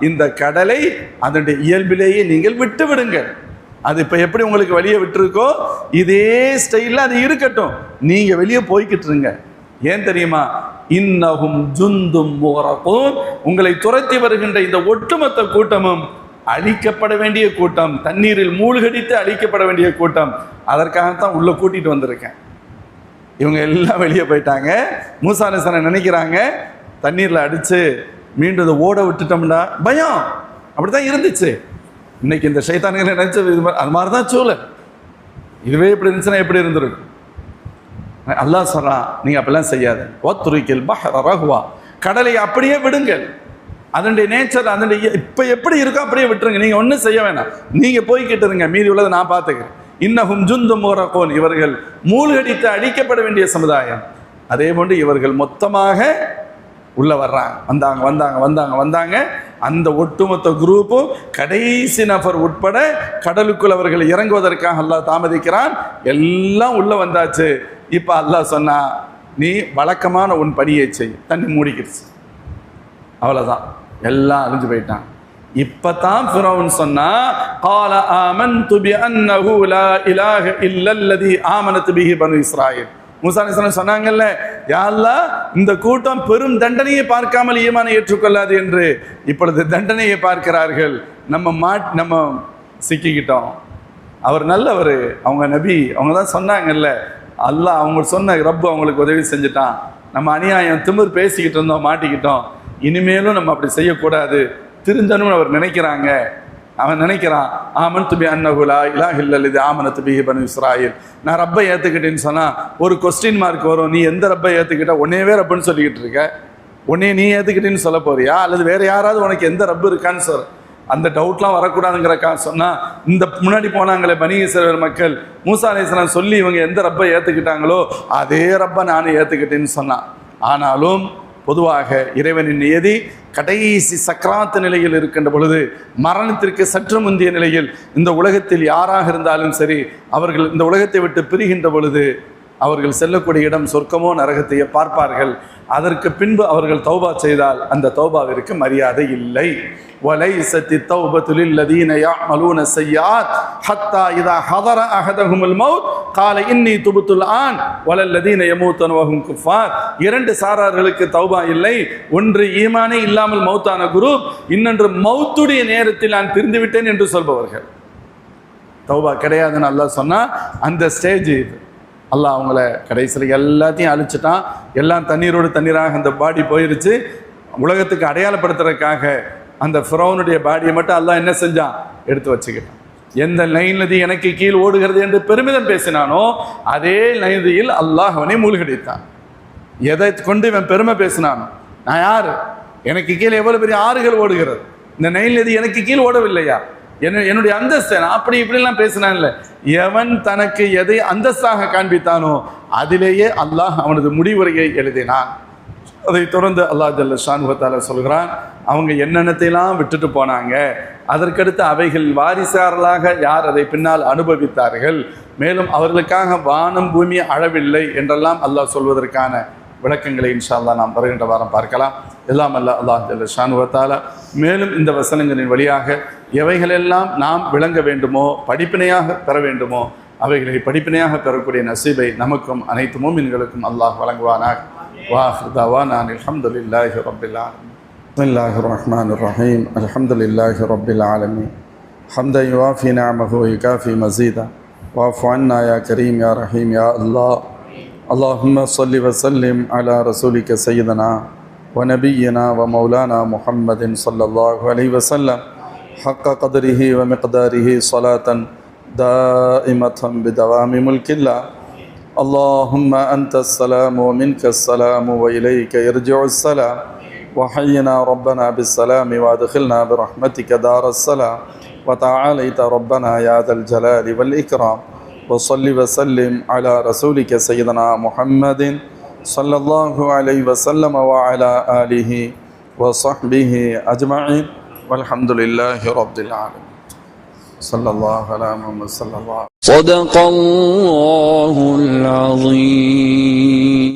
இந்த கடலை அதனுடைய இயல்பிலேயே நீங்கள் விட்டு விடுங்கள். அது இப்போ எப்படி உங்களுக்கு வெளியே விட்டுருக்கோ இதே ஸ்டைலில் அது இருக்கட்டும், நீங்கள் வெளியே போய்கிட்டு இருங்க. ஏன் தெரியுமா? இன்னஹும் ஜுந்தும் முகரகூன், உங்களை துரத்தி வருகின்ற இந்த ஒட்டுமொத்த கூட்டமும் அழிக்கப்பட வேண்டிய கூட்டம், தண்ணீரில் மூழ்கடித்து அழிக்கப்பட வேண்டிய கூட்டம். அதற்காகத்தான் உள்ள கூட்டிட்டு வந்திருக்கேன். இவங்க எல்லாம் வெளியே போயிட்டாங்க. மூசா அலைஹிஸ்ஸலாம் நினைக்கிறாங்க, தண்ணீரில் அடித்து மீண்டும் இதை ஓட விட்டுட்டோம்னா பயம். அப்படித்தான் இருந்துச்சு. இன்னைக்கு இந்த ஷைத்தானுங்களை நினைச்ச அது மாதிரி தான் சூழல். இதுவே இப்படி இருந்துச்சுன்னா எப்படி இருந்திருக்கும்? அல்லாஹ் சொல்றான், நீங்க அப்படிலாம் செய்யாத, வத்ருகில் பஹ்ர ரஹ்வா, கடலை அப்படியே விடுங்கள், அதனுடைய நேச்சர், அதனுடைய இப்போ எப்படி இருக்கோ அப்படியே விட்டுருங்க, நீங்கள் ஒன்றும் செய்ய வேணாம், நீங்கள் போய்கிட்டு இருங்க, மீதி உள்ளதை நான் பார்த்துக்கிறேன். இன்னஹும் ஜுந்தும் முகரகூன், இவர்கள் மூழ்கடித்து அழிக்கப்பட வேண்டிய சமுதாயம். அதே போன்று இவர்கள் மொத்தமாக உள்ள வந்தாங்க. அந்த ஒட்டுமொத்த குரூப்பும் கடைசி நபர் உட்பட கடலுக்குள் அவர்கள் இறங்குவதற்காக அல்லாஹ் தாமதிக்கிறான். எல்லாம் உள்ள வந்தாச்சு. இப்போ அல்லாஹ் சொன்னா, நீ வழக்கமான உன் பணியை செய், தண்ணி மூடிக்கிடுச்சு, அவ்வளோதான், எல்லாம் அழிஞ்சு போயிட்டான். இப்பதான் ஃபிரௌன் சொன்னா, قال آمنت بأنه لا إله إلا الذي آمنت به بنو إسرائيل. மூசா அலைஹிஸ்ஸலாம் சொன்னாங்கல்ல, யா அல்லாஹ் இந்த கூட்டம் பெரும் தண்டனையை பார்க்காமல் ஈமானை ஏற்றுக்கொள்ளாது என்று. இப்பொழுது தண்டனையை பார்க்கிறார்கள். நம்ம சிக்கிக்கிட்டோம். அவர் நல்லவர், அவங்க நபி, அவங்க தான் சொன்னாங்கல்ல, அல்லாஹ் அவங்க சொன்ன ரப்பு அவங்களுக்கு உதவி செஞ்சுட்டான். நம்ம அநியாயம் திமிர் பேசிக்கிட்டு இருந்தோம், மாட்டிக்கிட்டோம், இனிமேலும் நம்ம அப்படி செய்யக்கூடாது, திருந்தனும் அவர் நினைக்கிறாங்க. அவன் நினைக்கிறான், ஆமன்து பி அன்னஹு லா இலாஹ இல்லல்லதி ஆமனத் பிஹி பனு இஸ்ராயில். நான் ரப்பை ஏற்றுக்கிட்டேன்னு சொன்னால் ஒரு கொஸ்டின் மார்க் வரும். நீ எந்த ரப்பை ஏற்றுக்கிட்ட? உன்னையவே ரப்புன்னு சொல்லிக்கிட்டு இருக்க, உன்னைய நீ ஏற்றுக்கிட்டேன்னு சொல்ல போறியா, அல்லது வேற யாராவது உனக்கு எந்த ரப்பு இருக்கான்னு சொல். அந்த டவுட்லாம் வரக்கூடாதுங்கிறக்கா சொன்னா, இந்த முன்னாடி போனாங்களே பனி இஸ்ரவேல் மக்கள், மூசா அலைஹிஸ்ஸலாம் சொல்லி இவங்க எந்த ரப்பை ஏற்றுக்கிட்டாங்களோ அதே ரப்பை நானும் ஏற்றுக்கிட்டேன்னு சொன்னான். ஆனாலும் பொதுவாக இறைவனின் நியதி கடைசி சக்கராத்து நிலையில் இருக்கின்ற பொழுது, மரணத்திற்கு சற்று முந்திய நிலையில் இந்த உலகத்தில் யாராக இருந்தாலும் சரி, அவர்கள் இந்த உலகத்தை விட்டு பிரிகின்ற பொழுது அவர்கள் செல்லக்கூடிய இடம் சொர்க்கமோ நரகத்தையே பார்ப்பார்கள். அதற்கு பின்பு அவர்கள் தௌபா செய்தால் அந்த தௌபாவிற்கு மரியாதை இல்லை. வலைஸத்தி தௌபத்து லில்லதீன يعملون السيئات حتى اذا حضر احدهم الموت قال اني تبت الان وللذين يموتون وهم كفار. இரண்டு சாரார்களுக்கு தௌபா இல்லை. ஒன்று ஈமானே இல்லாமல் மௌத்தான குரூப், இன்னொன்று மௌத்துடைய நேரத்தில் நான் திருந்து விட்டேன் என்று சொல்பவர்கள். தௌபா கிடையாதுன்னு அல்லாஹ் சொன்னா அந்த ஸ்டேஜ் இது. அல்லாஹ் அவங்கள கடைசியில் எல்லாத்தையும் அழிச்சிட்டான். எல்லாம் தண்ணீரோடு தண்ணீராக அந்த பாடி போயிருச்சு. உலகத்துக்கு அடையாளப்படுத்துறதுக்காக அந்த ஃபிரௌனுடைய பாடியை மட்டும் அல்லாஹ் என்ன செஞ்சான், எடுத்து வச்சுக்கிட்டான். எந்த நதி எனக்கு கீழ் ஓடுகிறது என்று பெருமிதம் பேசினானோ அதே நதியில் அல்லாஹ் அவனை மூழ்கடித்தான். எதை கொண்டு இவன் பெருமை பேசினானோ, நான் யார், எனக்கு கீழே எவ்வளவு பெரிய ஆறுகள் ஓடுகிறது, இந்த நதி எனக்கு கீழ் ஓடவில்லையா, என்னுடைய அந்தஸ்து அப்படி இப்படிலாம் பேசினான்ல. எவன் தனக்கு எதை அந்தஸ்தாக காண்பித்தானோ அதிலேயே அல்லாஹ் அவனது முடிவுரையை எழுதினான். அதை தொடர்ந்து அல்லாஹ் ஜல்ல ஷானுஹு வ தஆலா சொல்கிறான், அவங்க என்னென்னத்தையெல்லாம் விட்டுட்டு போனாங்க, அதற்கடுத்து அவைகள் வாரிசாரலாக யார் அதை பின்னால் அனுபவித்தார்கள், மேலும் அவர்களுக்காக வானம் பூமி அளவில்லை என்றெல்லாம் அல்லாஹ் சொல்வதற்கான விளக்கங்களை இன்ஷா அல்லாஹ் நாம் வருகின்ற வாரம் பார்க்கலாம். எல்லாம் அல்லாஹ் ஜல்ல ஷானுஹு வ தஆலா மேலும் இந்த வசனங்களின் வழியாக எவைகளெல்லாம் நாம் விளங்க வேண்டுமோ, படிப்பினையாக பெற வேண்டுமோ, அவைகளை படிப்பினையாக பெறக்கூடிய நசீபை நமக்கும் அனைத்து மூமின்களுக்கும் அல்லாஹ் வழங்குவானாக. வாஹிர் தஅவானா அல்ஹம்துலில்லாஹி ரப்பில் ஆலமீன். பிஸ்மில்லாஹிர் ரஹ்மானிர் ரஹீம். அல்ஹம்துலில்லாஹி ரப்பில் ஆலமீன். ஹம்தன் யுவாஃபி நிஅமஹு வ யுகாஃபி மஸீதா. வஅஃபு அன்னா யா கரீம் யா ரஹீம் யா அல்லாஹ். அல்லாஹும்ம ஸல்லி வ ஸல்லிம் அலா ரசூலிக சய்யிதனா வ நபிய்யினா வ மௌலானா முஹம்மதின் ஸல்லல்லாஹு அலைஹி வஸல்லம் حق قدره ومقداره صلاة دائمة بدوام ملك الله. اللهم أنت السلام ومنك السلام وإليك يرجع السلام. وحينا ربنا بالسلام وادخلنا برحمتك دار السلام. وتعاليت ربنا يا ذا الجلال والإكرام. وصل وسلم على رسولك سيدنا محمد صلى الله عليه وسلم وعلى آله وصحبه أجمعين. والحمد لله رب العالمين. صلى الله على محمد صلى الله. صدق الله العظيم.